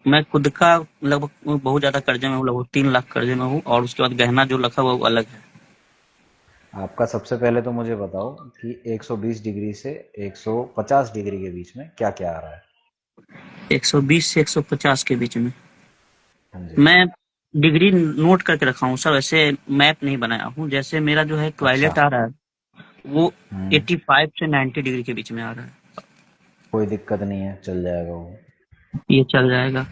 मैं खुद का लगभग बहुत ज्यादा कर्जे में हूँ, लगभग 3 लाख कर्जे में हूँ, और उसके बाद गहना जो रखा हुआ वो अलग है। आपका सबसे पहले तो मुझे बताओ कि 120 डिग्री से 150 डिग्री के बीच में क्या क्या आ रहा है? 120 से 150 के बीच में हाँ जी। मैं डिग्री नोट करके रखा हूँ सर। वैसे मैप नहीं बनाया हूँ। जैसे मेरा जो है अच्छा। टॉयलेट आ रहा है वो हम्म, 85 से 90 डिग्री के बीच में आ रहा है। कोई दिक्कत नहीं है, चल जाएगा वो। ये चल जाएगा।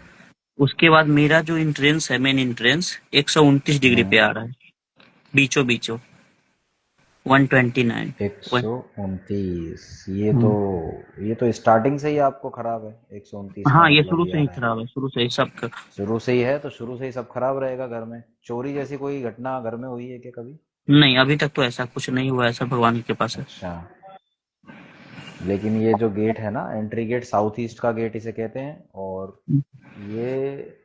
उसके बाद मेरा जो इंट्रेंस है, मेन इंट्रेंस 129 डिग्री पे हम्म, आ रहा है, बीचों बीचों 129। 129, ये तो स्टार्टिंग से ही आपको खराब है। 129 का हाँ, ये मतलब शुरू ये से आ ही रहा है। खराब है, शुरू से ही सब। शुरू से ही है तो शुरू से ही सब खराब रहेगा। घर में चोरी जैसी कोई घटना घर में हुई है क्या कभी? नहीं, अभी तक तो ऐसा कुछ नहीं हुआ है सर, भगवान के पास है। अच्छा, लेकिन ये जो गेट है ना, एंट्री गेट, साउथ ईस्ट का गेट इसे कहते हैं। और ये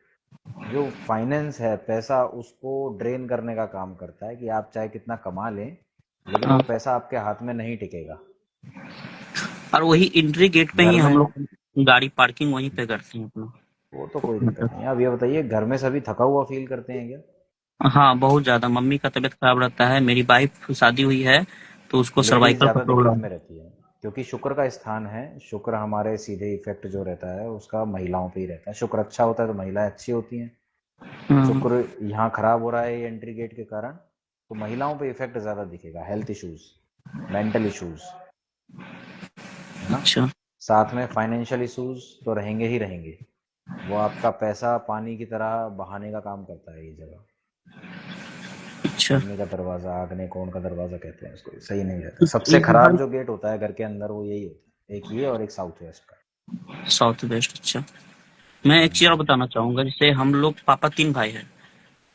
जो फाइनेंस है, पैसा उसको ड्रेन करने का काम करता है कि आप चाहे कितना कमा लें, लेकिन वो हाँ, पैसा आपके हाथ में नहीं टिकेगा। और वही एंट्री गेट पे घर ही हम में लोग गाड़ी पार्किंग वहीं पे करते हैं अपना। वो तो कोई दिक्कत मतलब नहीं है। अब ये बताइए, घर में सभी थका हुआ फील करते हैं क्या? हाँ, बहुत ज्यादा। मम्मी का तबीयत खराब रहता है, मेरी वाइफ शादी हुई है तो उसको लेडीज सर्वाइकल का ज्यादा दिक्कत प्रॉब्लम। में रहती है, क्योंकि शुक्र का स्थान है। शुक्र हमारे सीधे इफेक्ट जो रहता है उसका महिलाओं पे ही रहता है। शुक्र अच्छा होता है तो महिलाएं अच्छी होती हैं। हाँ, शुक्र यहाँ खराब हो रहा है एंट्री गेट के कारण, तो महिलाओं पे इफेक्ट ज्यादा दिखेगा। हेल्थ इश्यूज, मेंटल इश्यूज, है ना। अच्छा साथ में फाइनेंशियल इश्यूज तो रहेंगे ही रहेंगे। वो आपका पैसा पानी की तरह बहाने का काम करता है ये जगह। अच्छा। अग्नि का दरवाजा, अग्नि कोण का दरवाजा कहते हैं उसको, सही नहीं रहता। सबसे ये खराब घर जो गेट होता है घर के अंदर वो यही होता है, एक ये और एक साउथ वेस्ट का। South west. अच्छा, मैं एक चीज और बताना चाहूंगा। जैसे हम लोग पापा 3 भाई हैं,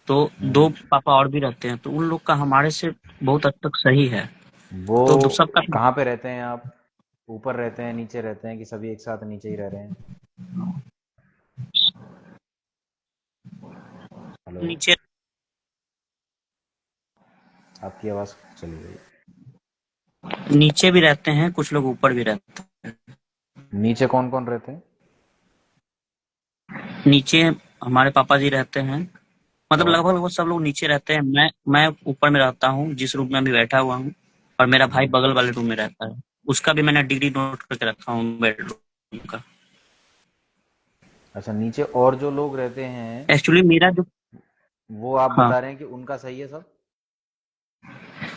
तो हम्म, 2 पापा और भी रहते हैं, तो उन लोग का हमारे से बहुत हद तक सही है। वो तो सबका कहाँ पे रहते हैं आप? ऊपर रहते हैं, नीचे रहते हैं, कि सभी एक साथ नीचे ही रह रहे हैं? हेलो, नीचे। आपकी आवाज चली गई। नीचे भी रहते हैं, कुछ लोग ऊपर भी रहते नीचे कौन कौन रहते हैं? हैं। नीचे हमारे पापा जी रहते हैं, मतलब और लगभग वो सब लोग नीचे रहते हैं। मैं ऊपर में रहता हूँ, जिस रूम में अभी बैठा हुआ हूँ। और मेरा भाई हम्म, बगल वाले रूम में रहता है। उसका भी मैंने डिग्री नोट करके रखा हूँ, बेडरूम का। अच्छा, नीचे और जो लोग रहते हैं एक्चुअली मेरा जो वो आप हाँ बता रहे हैं कि उनका सही है सब?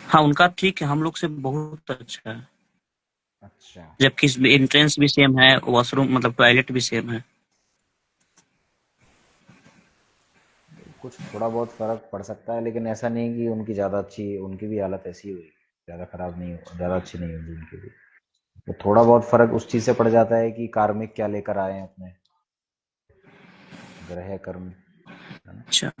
हाँ, उनका ठीक है, हम लोग से बहुत अच्छा है। अच्छा, जबकि एंट्रेंस भी सेम है, वॉशरूम मतलब टॉयलेट भी सेम है। कुछ थोड़ा बहुत फर्क पड़ सकता है, लेकिन ऐसा नहीं कि उनकी ज़्यादा अच्छी, उनकी भी हालत ऐसी हुई, ज़्यादा खराब नहीं हो, ज़्यादा अच्छी नहीं होगी उनकी भी। तो थोड़ा बहुत फर्क उस चीज़ से पड़ जाता है कि कार्मिक क्या लेकर आए हैं अपने, ग्रह कर्म, है ना। अच्छा,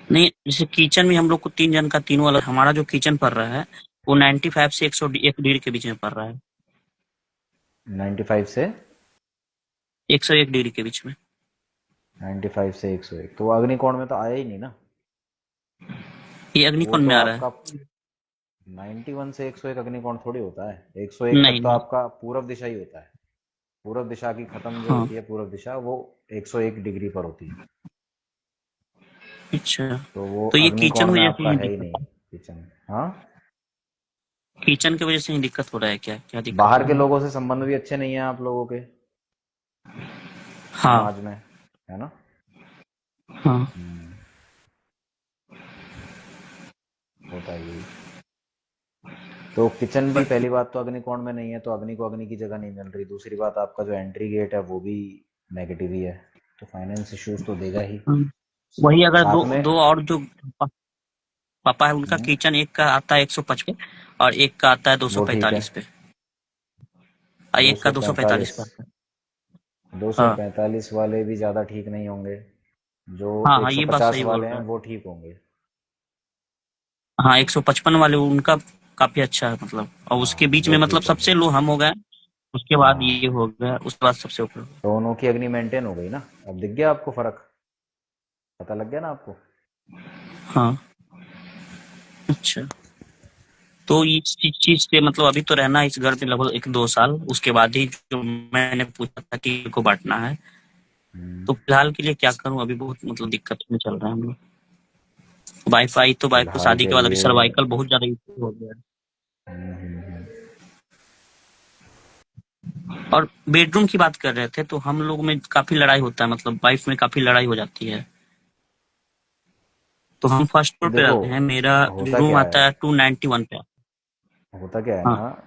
नहीं जैसे किचन में हम लोग को 3 जन का तीनों अलग। हमारा जो किचन पड़ रहा है वो 95 से 101 डिग्री के बीच में पड़ रहा है। 95 से 101 डिग्री के बीच में। 95 से 101, तो वो अग्निकोण में तो आया ही नहीं ना। ये वो अग्निकोण तो में आ रहा है। आपका 91 से 101 अग्निकोण थोड़ी होता है। 101 तक नहीं तो नहीं। आपका पूरब दिशा ही होता है। पूरब दिशा की खत्म जो हाँ, होती है, पूरब दिशा वो 101 डिग्री पर होती है। अच्छा। तो वो तो ये किचन अग्निकोण में वजह से आपका ही है ही दिक्कत नहीं किचन। हाँ, किचन की वजह से ही दिक्कत हो रहा है, क्या क्या दिक्कत हो बाहर रहा के है? लोगों से संबंध भी अच्छे नहीं है आप लोगों के हाँ समाज में, है ना। हाँ। हम्म, होता है यही। तो किचन भी पहली बात तो अग्निकोण में नहीं है, तो अग्नि को अग्नि की जगह नहीं मिल रही। दूसरी बात आपका जो एंट्री गेट है वो भी नेगेटिव ही है, तो फाइनेंस इश्यूज तो देगा ही। वही अगर साथ दो में दो और जो पापा है उनका हम्म, किचन, एक का आता है 155 और एक का आता है वो ठीक है। 245 पे, और एक का 245 पे 245 आता है। हाँ 245 वाले भी ज़्यादा ठीक नहीं होंगे, जो हाँ हाँ, ये बात 150 सही बोल वाले हैं रहा है। वो ठीक होंगे। हाँ 155 वाले उनका काफी अच्छा है मतलब, और उसके हाँ बीच वो में मतलब ठीक होंगे। सबसे लो हम हो गए, उसके बाद हाँ ये हो गया, उसके बाद सबसे ऊपर हो गया। दोनों की अग्नि मेंटेन हो गई ना, अब दिख गया आपको फर्क, पता लग गया ना आपको। हाँ अच्छा, तो इस चीज से मतलब अभी तो रहना है इस घर में लगभग 1-2 साल, उसके बाद ही जो मैंने पूछा था कि को बांटना है, तो फिलहाल के लिए क्या करूं, अभी बहुत मतलब दिक्कत में चल रहा है हम लोग। वाईफाई तो वाइफ को फिलहाल शादी के के बाद अभी लिए सर्वाइकल बहुत ज्यादा इशू हो गया हम्म। है। और बेडरूम की बात कर रहे थे, तो हम लोग में काफी लड़ाई होता है, मतलब वाइफ में काफी लड़ाई हो जाती है। तो हम फर्स्ट तो फ्लोर पे देखो रहते हैं, मेरा होता रूम क्या आता है, है 291 पे। होता क्या है हाँ ना,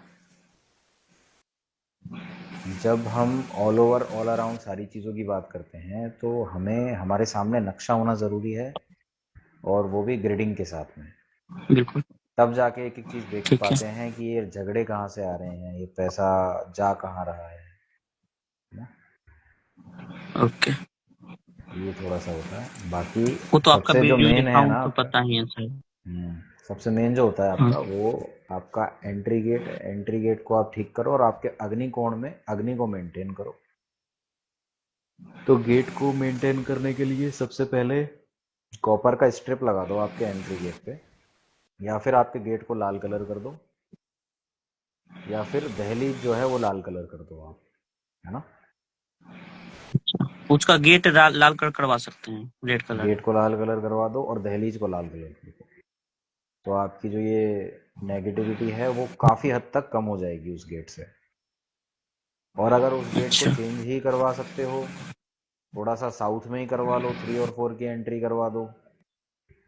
जब हम ऑल ओवर ऑल अराउंड सारी चीज़ों की बात करते हैं तो हमें हमारे सामने नक्शा होना ज़रूरी है, और वो भी ग्रिडिंग के साथ में। बिल्कुल तब जाके एक एक चीज़ देख ठीक है। पाते हैं कि ये झगड़े कहाँ से आ रहे हैं, ये पैसा जा कहाँ रहा है ना। ओके, ये थोड़ा सा होता है, बाकी वो तो आपका सबसे जो वीडियो मेन देखा है हूँ ना तो आपका पता ही है सर। सबसे मेन जो होता है हाँ आपका वो आपका एंट्री गेट है। एंट्री गेट को आप ठीक करो और आपके अग्नि कोण में अग्नि को मेंटेन करो। तो गेट को मेंटेन करने के लिए सबसे पहले कॉपर का स्ट्रिप लगा दो आपके एंट्री गेट पे, या फिर आपके गेट को लाल कलर कर दो, या फिर दहलीज जो है वो लाल कलर कर दो आप, है ना। अच्छा, उसका गेट लाल कलर करवा सकते हैं, रेड कलर। गेट को लाल कलर करवा दो और दहलीज को लाल कलर कर दो, तो आपकी जो ये नेगेटिविटी है वो काफ़ी हद तक कम हो जाएगी उस गेट से। और अगर उस गेट को अच्छा, चेंज ही करवा सकते हो, थोड़ा सा साउथ में ही करवा लो, 3 और 4 की एंट्री करवा दो,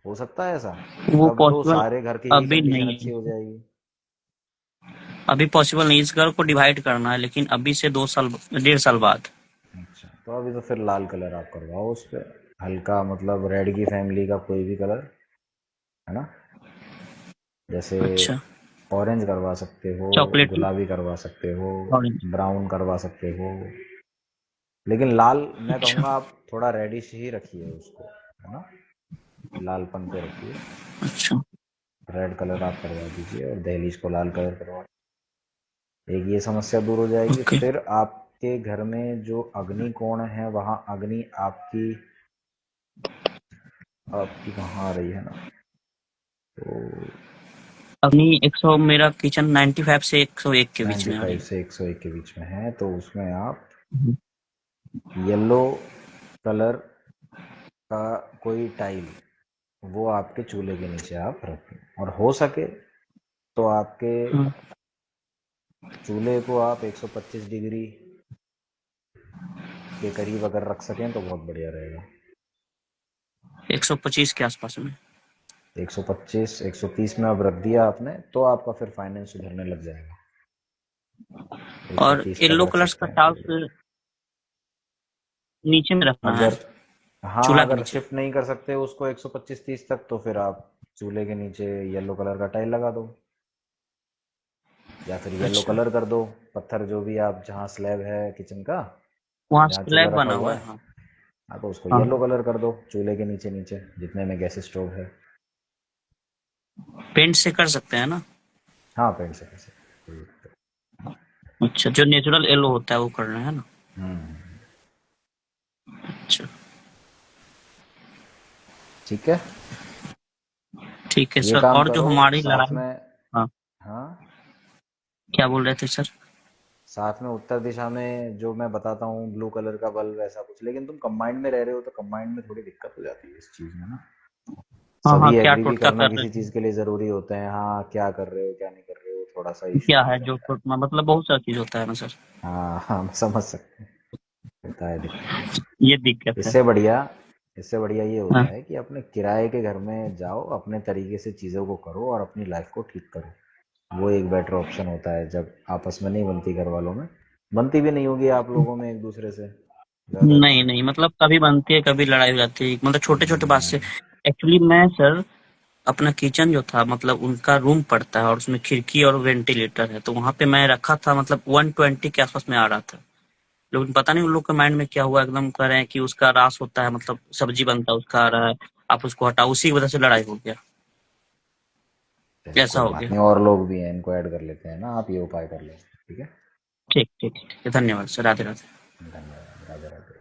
हो सकता है ऐसा। वो तब तो पॉसिबल सारे घर की ही अभी कंडीशन नहीं अच्छी है, हो जाएगी। अभी पॉसिबल नहीं, इस घर को डिवाइड करना है, लेकिन अभी से 2 साल 1.5 साल बाद। अच्छा तो अभी तो फिर लाल कलर आप करवाओ उस पर, हल्का मतलब रेड की फैमिली का कोई भी कलर, है ना। जैसे अच्छा, ऑरेंज करवा सकते हो, चॉकलेटी, गुलाबी करवा सकते हो, ऑरेंज। ब्राउन करवा सकते हो, लेकिन लाल मैं अच्छा कहूँगा आप थोड़ा रेडिश ही रखिए उसको, है ना, लालपन पे रखिए। अच्छा रेड कलर आप करवा दीजिए और दहलीज को लाल कलर करवा, एक ये समस्या दूर हो जाएगी। ओके। फिर आपके घर में जो अग्नि कोण है वहाँ अग्नि आपकी आपकी कहाँ आ रही है ना, तो अपनी 100, मेरा किचन 95 से 101 के बीच में आ 95 रही से 101 के बीच में है, तो उसमें आप है। येलो कलर का कोई टाइल वो आपके चूल्हे के नीचे आप रखें, और हो सके तो आपके हाँ, चूल्हे को आप 125 डिग्री के करीब अगर रख सकें तो बहुत बढ़िया रहेगा। 125 के आसपास में। 125 130 में अब रख दिया आपने तो आपका फिर फाइनेंस सुधरने लग जाएगा। और 130 तक येलो रख कलर्स सकते का हैं टाल्स चूल्हे। नीचे में रखना है, अगर हाँ चूल्हा के अगर नीचे। शिफ्ट नहीं कर सकते उसको 125-30 तक, तो फिर आप चूल्हे के नीचे येलो कलर का टाइल लगा दो, या फिर येलो अच्छा, कलर कर दो। पत्थर जो भी आप जहाँ स्लैब है किचन का, वहाँ जहाँ चूल्हा स्लैब रखा बना हुआ हुआ है, है। हाँ हाँ तो उसको हाँ, येलो कलर कर दो चूल्हे के नीचे नीचे जितने में गैस स्टोव है। पेंट से कर सकते हैं ना। हाँ पेंट से कर सकते हैं, कोई दिक्कत अच्छा, जो नेचुरल येलो होता है वो करना है ना। नहीं। अच्छा ठीक है, ठीक है ये सर, काम और जो करो हमारी साथ लड़ाई। में। हाँ, हाँ क्या बोल रहे थे सर। साथ में उत्तर दिशा में जो मैं बताता हूँ ब्लू कलर का बल्ब ऐसा कुछ, लेकिन तुम कंबाइंड में रह रहे हो तो कंबाइंड में थोड़ी दिक्कत हो जाती है इस चीज़ में ना। हाँ हाँ, सभी क्या एग्री भी टोटका करना कर किसी रहे चीज़ के लिए ज़रूरी होते हैं, हाँ क्या कर रहे हो क्या नहीं कर रहे हो थोड़ा सा हैं, इशू क्या हो है जो जाता है। मतलब बहुत सारा चीज होता है ना सर। हाँ हाँ हम समझ सकते हैं, होता है दिक्कत। ये दिक्कत है। इससे बढ़िया इससे बढ़िया ये होता हाँ है कि अपने किराए के घर में जाओ, अपने तरीके से चीज़ों को करो और अपनी लाइफ को ठीक करो। वो एक बेटर ऑप्शन होता है जब आपस में नहीं बनती, घर वालों में बनती भी नहीं होगी आप लोगों में एक दूसरे से ज़्यादा। नहीं नहीं, मतलब कभी बनती है कभी लड़ाई हो जाती है, मतलब छोटे छोटे बात से। हम्म, एक्चुअली मैं सर, अपना किचन जो था, मतलब उनका रूम पड़ता है और उसमें खिड़की और वेंटिलेटर है, तो वहां पे मैं रखा था, मतलब 120 के आसपास में आ रहा था। लेकिन पता नहीं उन लोग के माइंड में क्या हुआ, एकदम कह रहे हैं कि उसका रास होता है, मतलब सब्जी बनता है उसका आ रहा है, आप उसको हटाओ, उसी की वजह से लड़ाई हो गया। चलिए ऐसा कोई हो बात गया। नहीं, और लोग भी हैं, इनको ऐड कर लेते हैं ना, आप ये उपाय कर लें। ठीक है। ठीक ठीक ठीक है, धन्यवाद सर, राधे राधे। धन्यवाद, राधे राधे।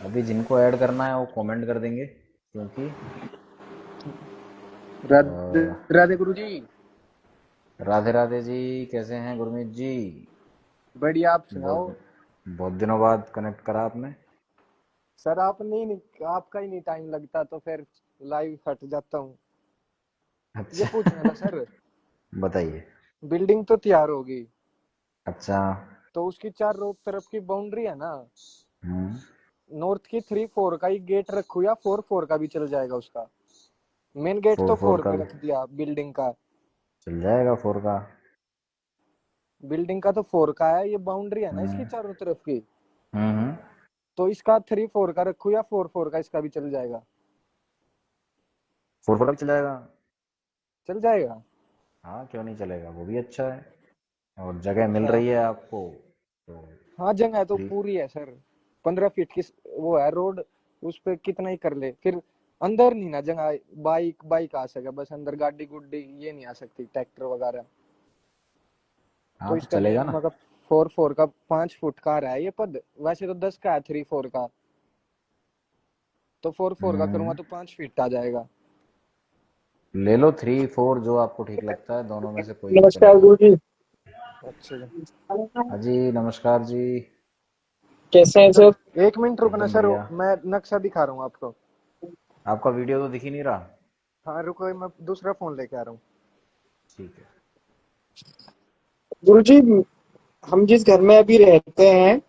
अभी जिनको ऐड करना है वो कमेंट कर देंगे, क्योंकि राधे अ, राधे गुरु जी। राधे राधे जी, कैसे हैं गुरमीत जी? बढ़िया, आप सुनाओ। बहुत बहुत दिनों बाद कनेक्ट करा आपने। सर आप आपका ही नहीं टाइम लगता तो फिर लाइव हट जाता हूँ। ये अच्छा। पूछना था सर, बताइए। बिल्डिंग तो तैयार होगी अच्छा। तो उसकी चारों तरफ की बाउंड्री है ना, हम्म। नॉर्थ की 3-4 का ही गेट रखूँ या 4-4 का भी चल जाएगा उसका? मेन गेट फोर तो फोर 4 का पे भी रख दिया बिल्डिंग का। चल जाएगा, फोर का। बिल्डिंग का तो 4 का है, ये बाउंड्री है ना हम्म। इसकी चारों तरफ की, हम्म। तो इसका 3-4 का रखूँ या 4-4 का इसका भी चल जाएगा? फोर फोर का भी चल जाएगा। चल जाएगा। हाँ, क्यों नहीं चलेगा, वो भी अच्छा है और जगह मिल अच्छा, रही है आपको तो। हाँ जगह तो थ्री। पूरी है सर, 15 फीट की वो है रोड, उस पे कितना ही कर ले फिर। अंदर नहीं ना जगह, बाइक बाइक आ सके बस, अंदर गाड़ी गुड्डी ये नहीं आ सकती, ट्रैक्टर वगैरह। तो हाँ तो इसका चलेगा लिए ना। मतलब 4-4 का 5 फुट का रहा है ये पद, वैसे तो 10 का है 3-4 का, तो 4-4 का करूंगा हम्म। तो 5 फीट आ जाएगा। ले लो 3 4, जो आपको ठीक लगता है, दोनों में से कोई दिक्कत नमस्कार नहीं है। गुरु जी। अच्छा जी। हाँ जी, नमस्कार जी। कैसे हैं सर? 1 मिनट रुकना एकदम सर, बढ़िया। मैं नक्शा दिखा रहा हूँ आपको। आपका वीडियो तो दिख ही नहीं रहा। हाँ रुको, मैं दूसरा फोन लेके आ रहा हूँ। ठीक है। गुरु जी, हम जिस घर में अभी रहते हैं,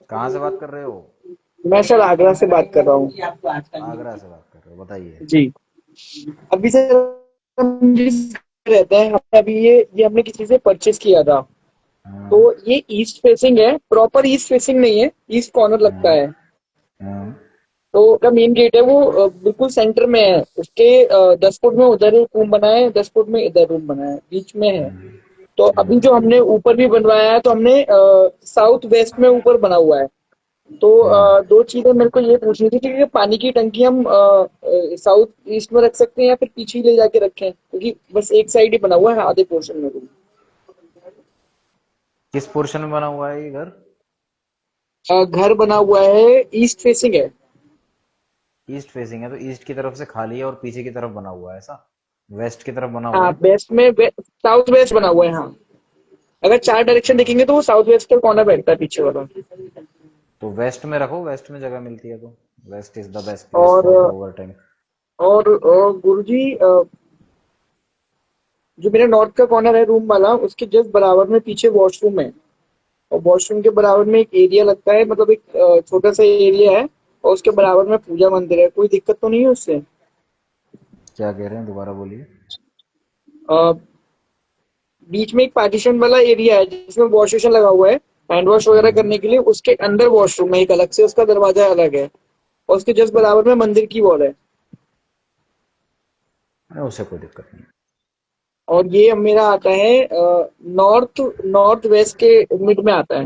कहाँ से बात कर रहे हो? मैं सर आगरा से बात कर रहा हूँ। आगरा से बात कर रहे हो, बताइए। जी। अभी सर हम जिस घर में रहते हैं, हमने अभी ये हमने किसी से परचेज किया था। तो हम्म। ये ईस्ट फेसिंग है, प्रॉपर ईस्ट फेसिंग नहीं है, ईस्ट कॉर्नर लगता हम्म। है। हम्म। तो का मेन गेट है वो बिल्कुल सेंटर में है, उसके 10 फुट में उधर एक रूम बना है, 10 फुट में इधर रूम बना है, बीच में है। हम्म। तो अभी हम्म। जो हमने ऊपर भी बनवाया है, तो हमने साउथ वेस्ट में ऊपर बना हुआ है। तो हम्म। दो चीजें मेरे को ये पूछनी थी कि पानी की टंकी हम साउथ ईस्ट में रख सकते हैं या फिर पीछे ही ले जाके रखें, क्योंकि बस एक साइड ही बना हुआ है आधे पोर्शन में। किस पोर्शन में बना हुआ है ये घर? घर बना हुआ है, ईस्ट फेसिंग है। ईस्ट फेसिंग है तो ईस्ट की तरफ से खाली है और पीछे की तरफ बना हुआ है ऐसा? वेस्ट की तरफ बना हुआ हाँ है? वेस्ट में साउथ वेस्ट बना हुआ है, हाँ। अगर 4 डायरेक्शन हाँ, देखेंगे तो वो साउथ वेस्ट का कॉर्नर बैठता है पीछे वाला। तो वेस्ट में रखो, वेस्ट में जगह मिलती है तो। West is the best place और for the over time. Guruji, जो मेरा नॉर्थ का कॉर्नर है रूम वाला, उसके जस्ट बराबर में पीछे वॉशरूम है। और वॉशरूम के बराबर में एक एरिया लगता है, मतलब एक छोटा सा एरिया है, और उसके बराबर में पूजा मंदिर है। कोई दिक्कत तो नहीं है उससे? क्या कह रहे हैं, दोबारा बोलिए। अ, बीच में एक पार्टीशन वाला एरिया है जिसमें वॉश बेसिन लगा हुआ है, हैंड वॉश वगैरह हम्म। करने के लिए। उसके अंदर वॉशरूम है एक अलग से, उसका दरवाजा अलग है, और उसके जस्ट बराबर में मंदिर की वॉल है। नहीं, उससे कोई दिक्कत नहीं। और ये मेरा आता है नॉर्थ नॉर्थ वेस्ट के मिड में आता है।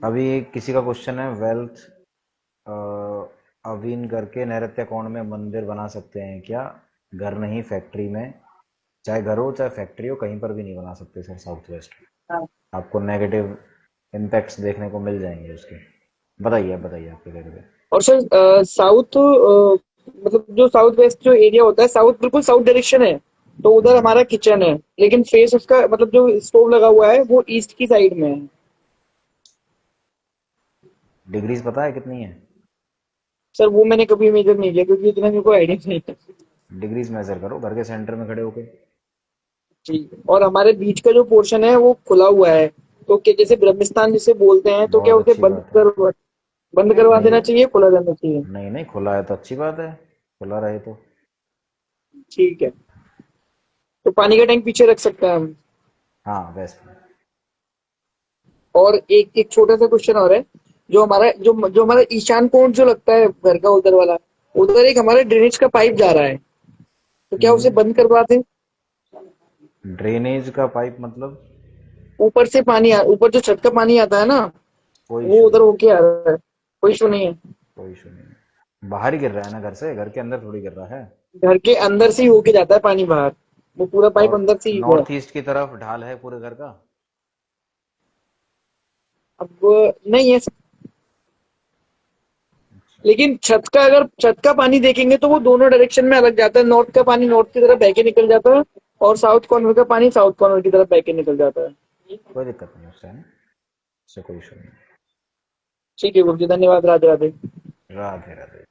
अभी किसी का क्वेश्चन है, वेल्थ अवीन करके, नैऋत्य कोण में मंदिर बना सकते हैं क्या? घर नहीं, फैक्ट्री में। चाहे घर हो चाहे फैक्ट्री हो, कहीं पर भी नहीं बना सकते सर साउथ वेस्ट में। आपको नेगेटिव इम्पैक्ट्स देखने को मिल जाएंगे उसके। बताइए, आप बताइए, आपके घर पे। और सर साउथ मतलब जो साउथ वेस्ट जो एरिया होता है, साउथ बिल्कुल साउथ डायरेक्शन है, तो उधर हम्म। हमारा किचन है। लेकिन फेस उसका मतलब जो स्टोव लगा हुआ है वो ईस्ट की साइड में है। डिग्रीज पता है कितनी है? सर वो मैंने कभी मेजर नहीं किया, क्योंकि इतना मेरे को आइडिया नहीं है। डिग्रीज मेजर करो घर के सेंटर में खड़े होके। जी। और हमारे बीच का जो पोर्शन है वो खुला हुआ है, तो क्या जैसे ब्रह्मिस्तान जिसे बोलते हैं, तो क्या बहुत उसे अच्छी बात है। बंद करवा नहीं देना चाहिए, खुला रहना चाहिए? नहीं नहीं, खुला है तो अच्छी बात है, खुला रहे तो। ठीक है, तो पानी का टैंक पीछे रख सकते हैं हम। हाँ बेस्ट। और एक एक छोटा सा क्वेश्चन और है, जो हमारा ईशान कोण जो लगता है घर का उधर वाला, उधर एक हमारे ड्रेनेज का पाइप जा रहा है, तो क्या उसे बंद करवा दें? ड्रेनेज का पाइप मतलब? ऊपर से ऊपर जो छत का पानी आता है ना, कोई वो इशू उधर नहीं, होके आ रहा है। कोई इशू नहीं है? कोई इशू नहीं। बाहर ही गिर रहा है ना घर से, घर के अंदर थोड़ी गिर रहा है। घर के अंदर से ही होके जाता है पानी बाहर, वो पूरा पाइप और अंदर से ही है। नॉर्थ ईस्ट की तरफ ढाल है पूरे घर का? अब नहीं है, लेकिन छत का पानी देखेंगे तो वो दोनों डायरेक्शन में अलग जाता है। नॉर्थ का पानी नॉर्थ की तरफ बह के निकल जाता है, और साउथ कॉर्नर का पानी साउथ कॉर्नर की तरफ बह के निकल जाता है। कोई दिक्कत नहीं उससे, है ना, उससे कोई इशू नहीं। ठीक है गुरु जी, धन्यवाद। राधे राधे। राधे राधे।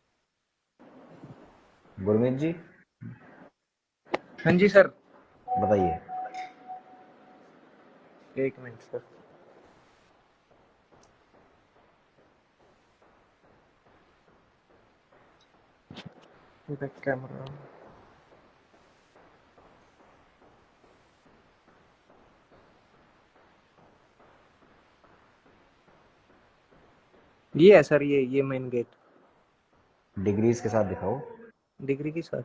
गुरमीत जी हाँ जी सर। बताइए। एक मिनट सर। Back camera. ये है सर, ये मेन गेट। डिग्रीज के साथ दिखाओ। डिग्री की सर।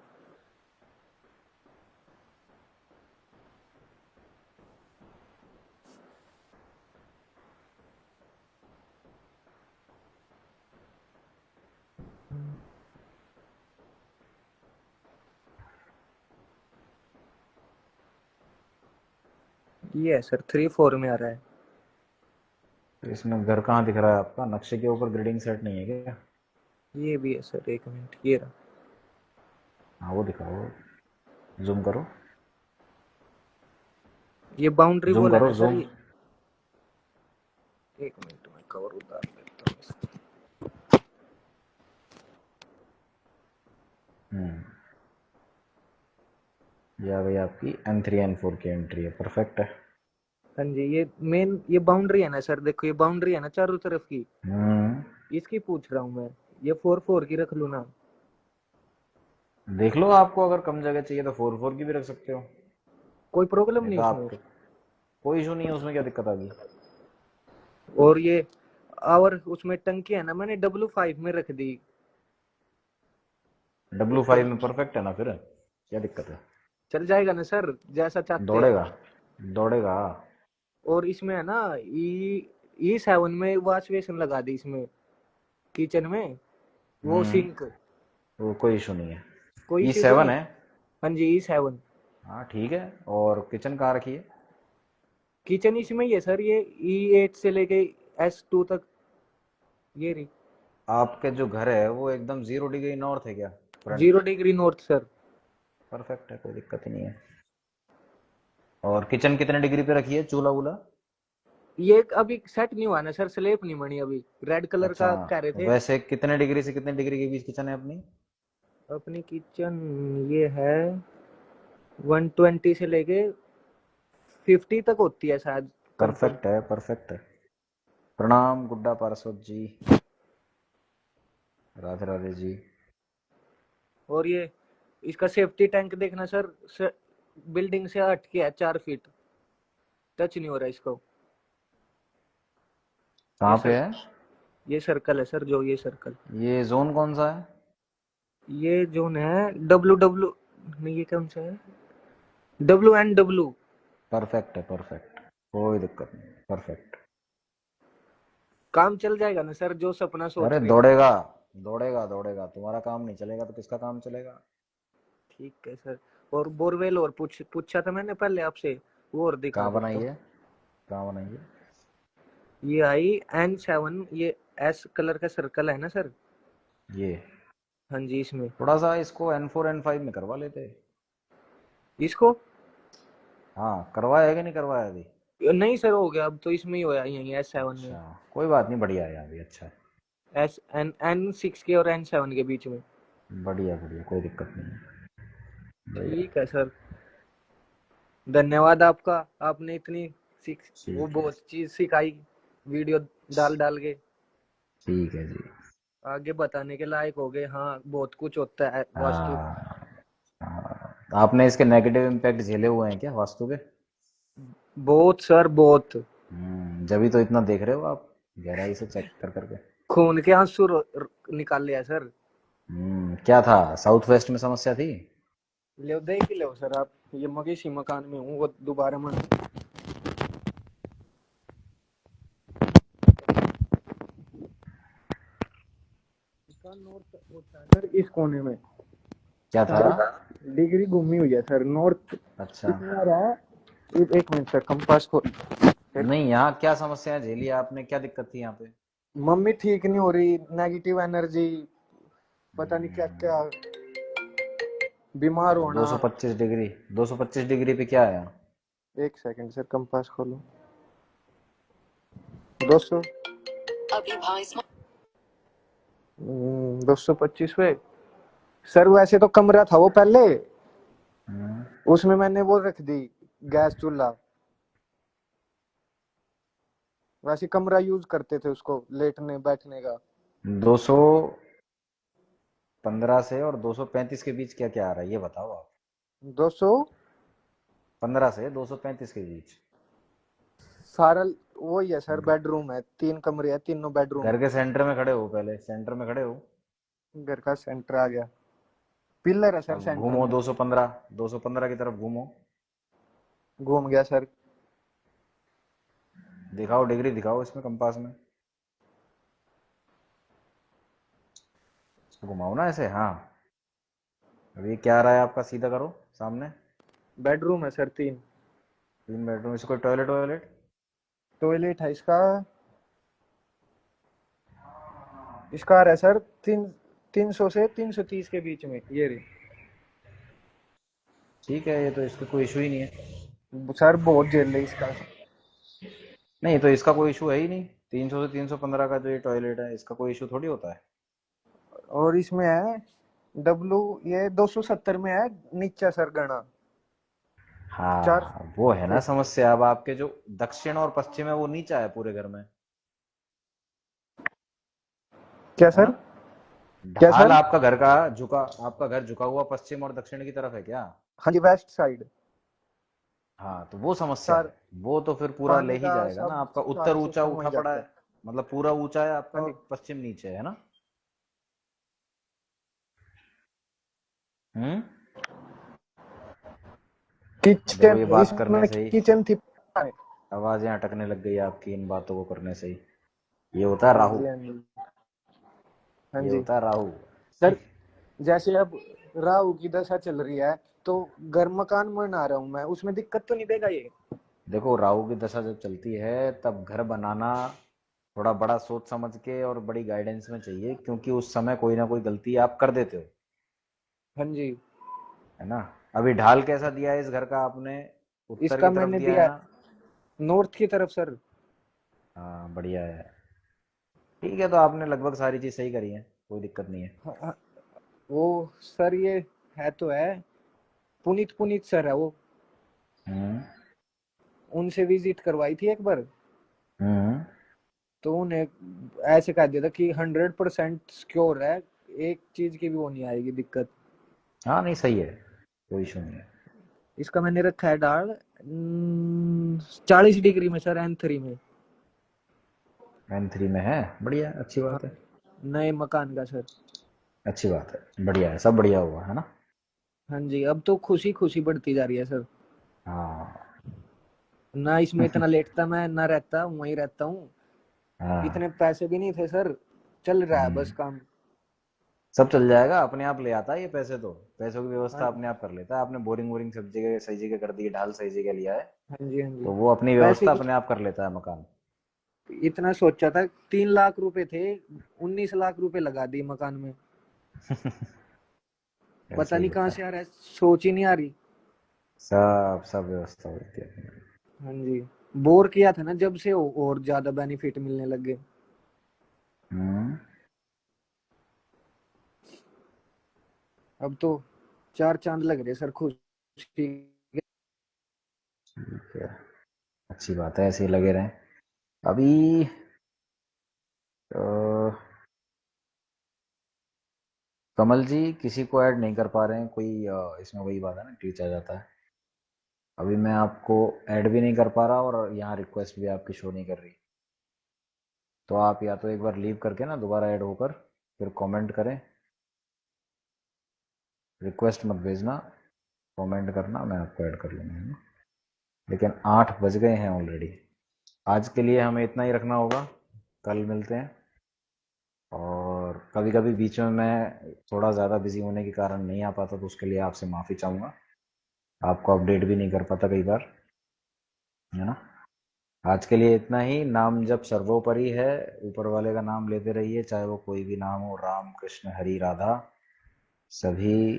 ये है सर, 3-4 में आ रहा है। तो इसमें घर कहाँ दिख रहा है आपका? नक्शे के ऊपर ग्रिडिंग सेट नहीं है क्या? ये भी है सर, एक मिनट, ये रहा। हाँ वो दिखाओ, जूम करो, ये बाउंड्री जूम वॉल है करो ना सर जूम। ये। एक मिनट में कवर उतार देता हूँ इसका। ये आ गई आपकी N3 N4 की एंट्री है, परफेक्ट है। हाँ जी, ये बाउंड्री है ना सर, देखो ये बाउंड्री है ना चारों तरफ की, इसकी पूछ रहा हूँ मैं। ये 4-4 की रख लूँ ना? देख लो, आपको अगर कम जगह चाहिए तो 4-4 की भी रख सकते हो। कोई प्रॉब्लम नहीं नहीं तो उसमें? आपके कोई इशू नहीं है उसमें, क्या दिक्कत आ गई? और ये और उसमें टंकी है ना, मैंने W5 में रख दी। W5 में परफेक्ट है ना, फिर क्या दिक्कत है? चल जाएगा ना सर, जैसा चाहते हैं? दौड़ेगा, दौड़ेगा। और इसमें है ना E7 में वॉश बेसिन लगा दी इसमें, किचन में, वो सिंक। वो कोई इशू नहीं है। कोई इश्यू तो E7 नहीं? है? हाँ जी, E7। हाँ ठीक है। और किचन कहाँ रखी है? किचन इसमें ही है सर, ये E8 से लेके S2 तक, ये रही। आपके जो घर है वो एकदम 0 डिग्री नॉर्थ है क्या front? 0 degree north sir. Perfect है, कोई दिक्कत ही नहीं है। और किचन कितने डिग्री पे रखी है, चूल्हा वूल्हा? ये अभी सेट नहीं हुआ ना सर, स्लेब नहीं बनी अभी, रेड कलर अच्छा, का कह रहे थे। वैसे कितने डिग्री से कितने डिग्री के बीच किचन है अपनी? अपनी किचन ये है 120 से लेके 50 तक होती है शायद, कंफर्म। परफेक्ट है, परफेक्ट है। प्रणाम गुड्डा पारसवत जी, राधे राधे जी। और ये इसका सेफ्टी टैंक देखना सर, बिल्डिंग से हट के है 4 फीट, टच नहीं हो रहा इसको। ये कहाँ पे सर, है? ये सर्कल है सर, जो ये सर्कल। ये जोन कौन सा है? ये जोन है W नहीं, ये कौन सा है, WNW। परफेक्ट है, परफेक्ट, कोई दिक्कत नहीं, परफेक्ट। काम चल जाएगा ना सर, जो सपना सोच अरे रहे हैं? दौड़ेगा, दौड़ेगा दौड़ेगा, तुम्हारा काम नहीं चलेगा तो किसका काम चलेगा? ठीक है सर। और बोरवेल और पूछा था मैंने पहले आपसे, वो और दिखा कहाँ बनाई देता हूँ। है, कहाँ बनाई है? ये आई N7, ये S कलर का सर्कल है ना सर। ये हाँ जी, इसमें। थोड़ा सा इसको N4 N5 में करवा लेते। इसको हाँ करवाया है कि नहीं करवाया अभी? नहीं सर, हो गया अब तो, इसमें ही होया यही S7 में। अच्छा, कोई बात नहीं, बढ़िया है अभी, अच्छा है। N6 के और N7 के बीच में। बढ़िया बढ़िया, कोई दिक्कत नहीं है, बढ़िया। ठीक है सर। धन्यवाद आपका, आपने इतनी सीख वो ठीक है, बहुत चीज सिखाई वीडियो डाल डाल के, ठीक है जी। आगे बताने के लायक हो गए। हाँ, बहुत कुछ होता है वास्तु। हाँ, हाँ। आपने इसके नेगेटिव इम्पैक्ट झेले हुए हैं क्या वास्तु के? बहुत सर, बहुत। जभी तो इतना देख रहे हो आप, गहराई से चेक कर करके। खून के आंसू निकाल लिया सर। क्या था, साउथ वेस्ट में समस्या थी? ले दे कि लो सर आप, ये मगेशी मकान में हूँ, वो दोबारा मन इसका नॉर्थ होता है सर, इस कोने में क्या था? डिग्री घूमी हुई है सर, नॉर्थ अच्छा, इसमें रहा। एक मिनट सर, कंपास को नहीं यहाँ क्या समस्याएं झेली आपने, क्या दिक्कत थी यहाँ पे? मम्मी ठीक नहीं हो रही, नेगेटिव एनर्जी, पता नहीं क्या क्या, बीमार होना। 225 डिग्री, 225 डिग्री पे क्या आया? एक सेकंड सर, कंपास खोलो। 200 225 पे सर, वैसे तो कमरा था वो पहले, हम्म, उसमें मैंने वो रख दी गैस चूल्हा, वैसे कमरा यूज करते थे उसको लेटने बैठने का। 215 से और 235 के बीच क्या क्या आ रहा है ये बताओ आप। 200 15 से 235 के बीच। सारा वही है सर, बेडरूम है, 3 कमरे है, तीनों बेडरूम घर है। के सेंटर में खड़े हो, पहले सेंटर में खड़े हो। घर का सेंटर आ गया, पिलर है सर अब सेंटर घूमो, में। 215 की तरफ घूमो। घूम गया सर। दिखाओ डिग्री, दिखाओ इसमें कंपास में, घुमाओ ना ऐसे, हाँ। अभी क्या आ रहा है आपका, सीधा करो सामने। बेडरूम है सर, 3 3 बेडरूम, इसको कोई टॉयलेट वॉयलेट? टॉयलेट है इसका। इसका आ रहा है सर 300 से 330 के बीच में, ये रही। ठीक है, ये तो इसका कोई इशू ही नहीं है। सर बहुत जेल है इसका। नहीं तो इसका कोई इशू है ही नहीं, 300 से 315 का जो ये टॉयलेट है, इसका कोई इशू थोड़ी होता है। और इसमें है डब्लू, ये 270 में है नीचा सर गणा। 4 हाँ वो है ना समस्या, अब आपके जो दक्षिण और पश्चिम है वो नीचा है पूरे घर में, क्या है ना? सर? क्या ढाल सर? आपका घर का झुका, आपका घर झुका हुआ पश्चिम और दक्षिण की तरफ है क्या? हाँ जी, वेस्ट साइड। हाँ तो वो समस्या सर है, वो तो फिर पूरा ले पानी ही का जाएगा ना। सब आपका उत्तर सारा ऊंचा सिस्टम उठा वहीं पड़ा जाता है, है। मतलब पूरा ऊंचा है आपका हाँ और जी, पश्चिम नीचे है ना। हम्म। देखो ये किचन, बात करने इसमें से ही किचन थी। हाँ आवाजें अटकने लग गई आपकी, इन बातों को करने से ही। ये होता है राहु, जी, हाँ जी, हाँ ये जी। होता है राहु। सर जैसे अब राहु की दशा चल रही है, तो घर मकान बना रहा हूँ मैं, उसमें दिक्कत तो नहीं देगा ये? देखो राहु की दशा जब चलती है तब घर बनाना थोड़ा बड़ा सोच समझ के और बड़ी गाइडेंस में चाहिए, क्योंकि उस समय कोई ना कोई गलती आप कर देते हो, हाँ जी। है ना। अभी ढाल कैसा दिया है इस घर का आपने, उत्तर इसका की तरफ मैंने दिया है दिया ना? नॉर्थ की तरफ सर। हाँ बढ़िया है। ठीक है, तो आपने लगभग सारी चीज सही करी है, कोई दिक्कत नहीं है। हाँ, हाँ, वो सर ये है तो है, पुनीत पुनीत सर है वो, हम्म। उनसे विजिट करवाई थी एक बार। हम्म। तो उन्हें ऐसे कह दिया था कि 100% सिक्योर है, एक चीज की भी वो नहीं आएगी दिक्कत। हाँ नहीं सही है, कोई इशू नहीं है। इसका मैंने रखा है डाल 40 डिग्री में सर, N3 में। N3 में है, बढ़िया, अच्छी हाँ, बात है। नए मकान का सर। अच्छी बात है, बढ़िया है, सब बढ़िया हुआ है ना। हाँ जी, अब तो खुशी खुशी बढ़ती जा रही है सर। हाँ। ना इसमें इतना लेटता मैं, ना रहता वहीं रहता हूँ। हाँ। इतने पैसे भी नहीं थे सर, चल रहा है बस काम। सब चल जाएगा, अपने आप ले आता है ये पैसे, तो पैसों की व्यवस्था हाँ अपने आप कर लेता है। आपने बोरिंग वोरिंग सब जगह सही जगह कर दी है, ढाल सही जगह लिया है, हाँ जी, हाँ जी। तो वो अपनी पैसे व्यवस्था की अपने आप कर लेता है मकान। इतना सोचा था, 3 लाख रुपए थे, 19 लाख रुपए लगा दिए मकान में। ऐसे पता ही नहीं कहाँ होता से है, आ रहा है, सोच ही नहीं आ रही। सब सब व्यवस्था होती है अपनी। हाँ जी, बोर किया था ना जब से, और ज्यादा बेनिफिट मिलने लग गए। हम्म। अब तो 4 चांद लग रहे सर, खुशी है, अच्छी बात है, ऐसे ही लगे रहें। अभी अ, कमल जी किसी को ऐड नहीं कर पा रहे हैं, कोई इसमें वही बात है ना, टीच आ जाता है। अभी मैं आपको ऐड भी नहीं कर पा रहा और यहाँ रिक्वेस्ट भी आपकी शो नहीं कर रही। तो आप या तो एक बार लीव करके ना दोबारा ऐड होकर फिर कमेंट करें। रिक्वेस्ट मत भेजना, कमेंट करना, मैं आपको ऐड कर लूँगा, है ना। लेकिन 8 बज गए हैं ऑलरेडी। आज के लिए हमें इतना ही रखना होगा, कल मिलते हैं। और कभी कभी बीच में मैं थोड़ा ज़्यादा बिजी होने के कारण नहीं आ पाता, तो उसके लिए आपसे माफ़ी चाहूँगा। आपको अपडेट भी नहीं कर पाता कई बार, है ना। आज के लिए इतना ही। नाम जब सर्वोपरि है, ऊपर वाले का नाम लेते रहिए, चाहे वो कोई भी नाम हो, राम कृष्ण हरि राधा सभी।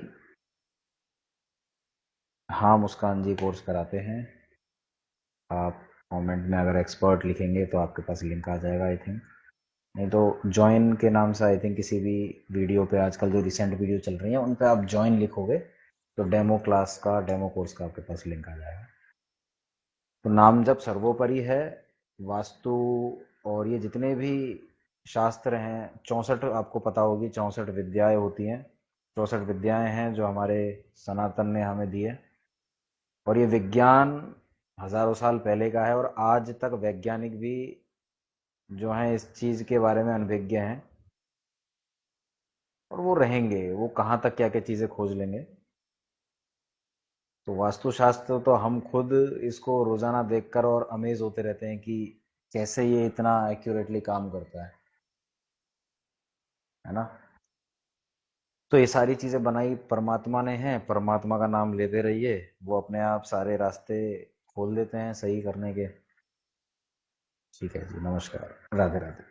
हाँ मुस्कान जी कोर्स कराते हैं। आप कमेंट में अगर एक्सपर्ट लिखेंगे तो आपके पास लिंक आ जाएगा आई थिंक, नहीं तो ज्वाइन के नाम से आई थिंक किसी भी वीडियो पे, आजकल जो रिसेंट वीडियो चल रही हैं उन पे आप ज्वाइन लिखोगे तो डेमो क्लास का, डेमो कोर्स का आपके पास लिंक आ जाएगा। तो नाम जब सर्वोपरि है, वास्तु और ये जितने भी शास्त्र हैं, 64 आपको पता होगी, 64 विद्याएं होती हैं। 64 विद्याएं हैं जो हमारे सनातन ने हमें दी है। और ये विज्ञान हजारों साल पहले का है और आज तक वैज्ञानिक भी जो हैं इस चीज़ के बारे में अनभिज्ञ हैं, और वो रहेंगे, वो कहाँ तक क्या क्या चीज़ें खोज लेंगे। तो वास्तुशास्त्र तो हम खुद इसको रोजाना देखकर और अमेज होते रहते हैं कि कैसे ये इतना एक्यूरेटली काम करता है ना। तो ये सारी चीज़ें बनाई परमात्मा ने हैं, परमात्मा का नाम लेते रहिए, वो अपने आप सारे रास्ते खोल देते हैं सही करने के। ठीक है जी, नमस्कार, राधे राधे।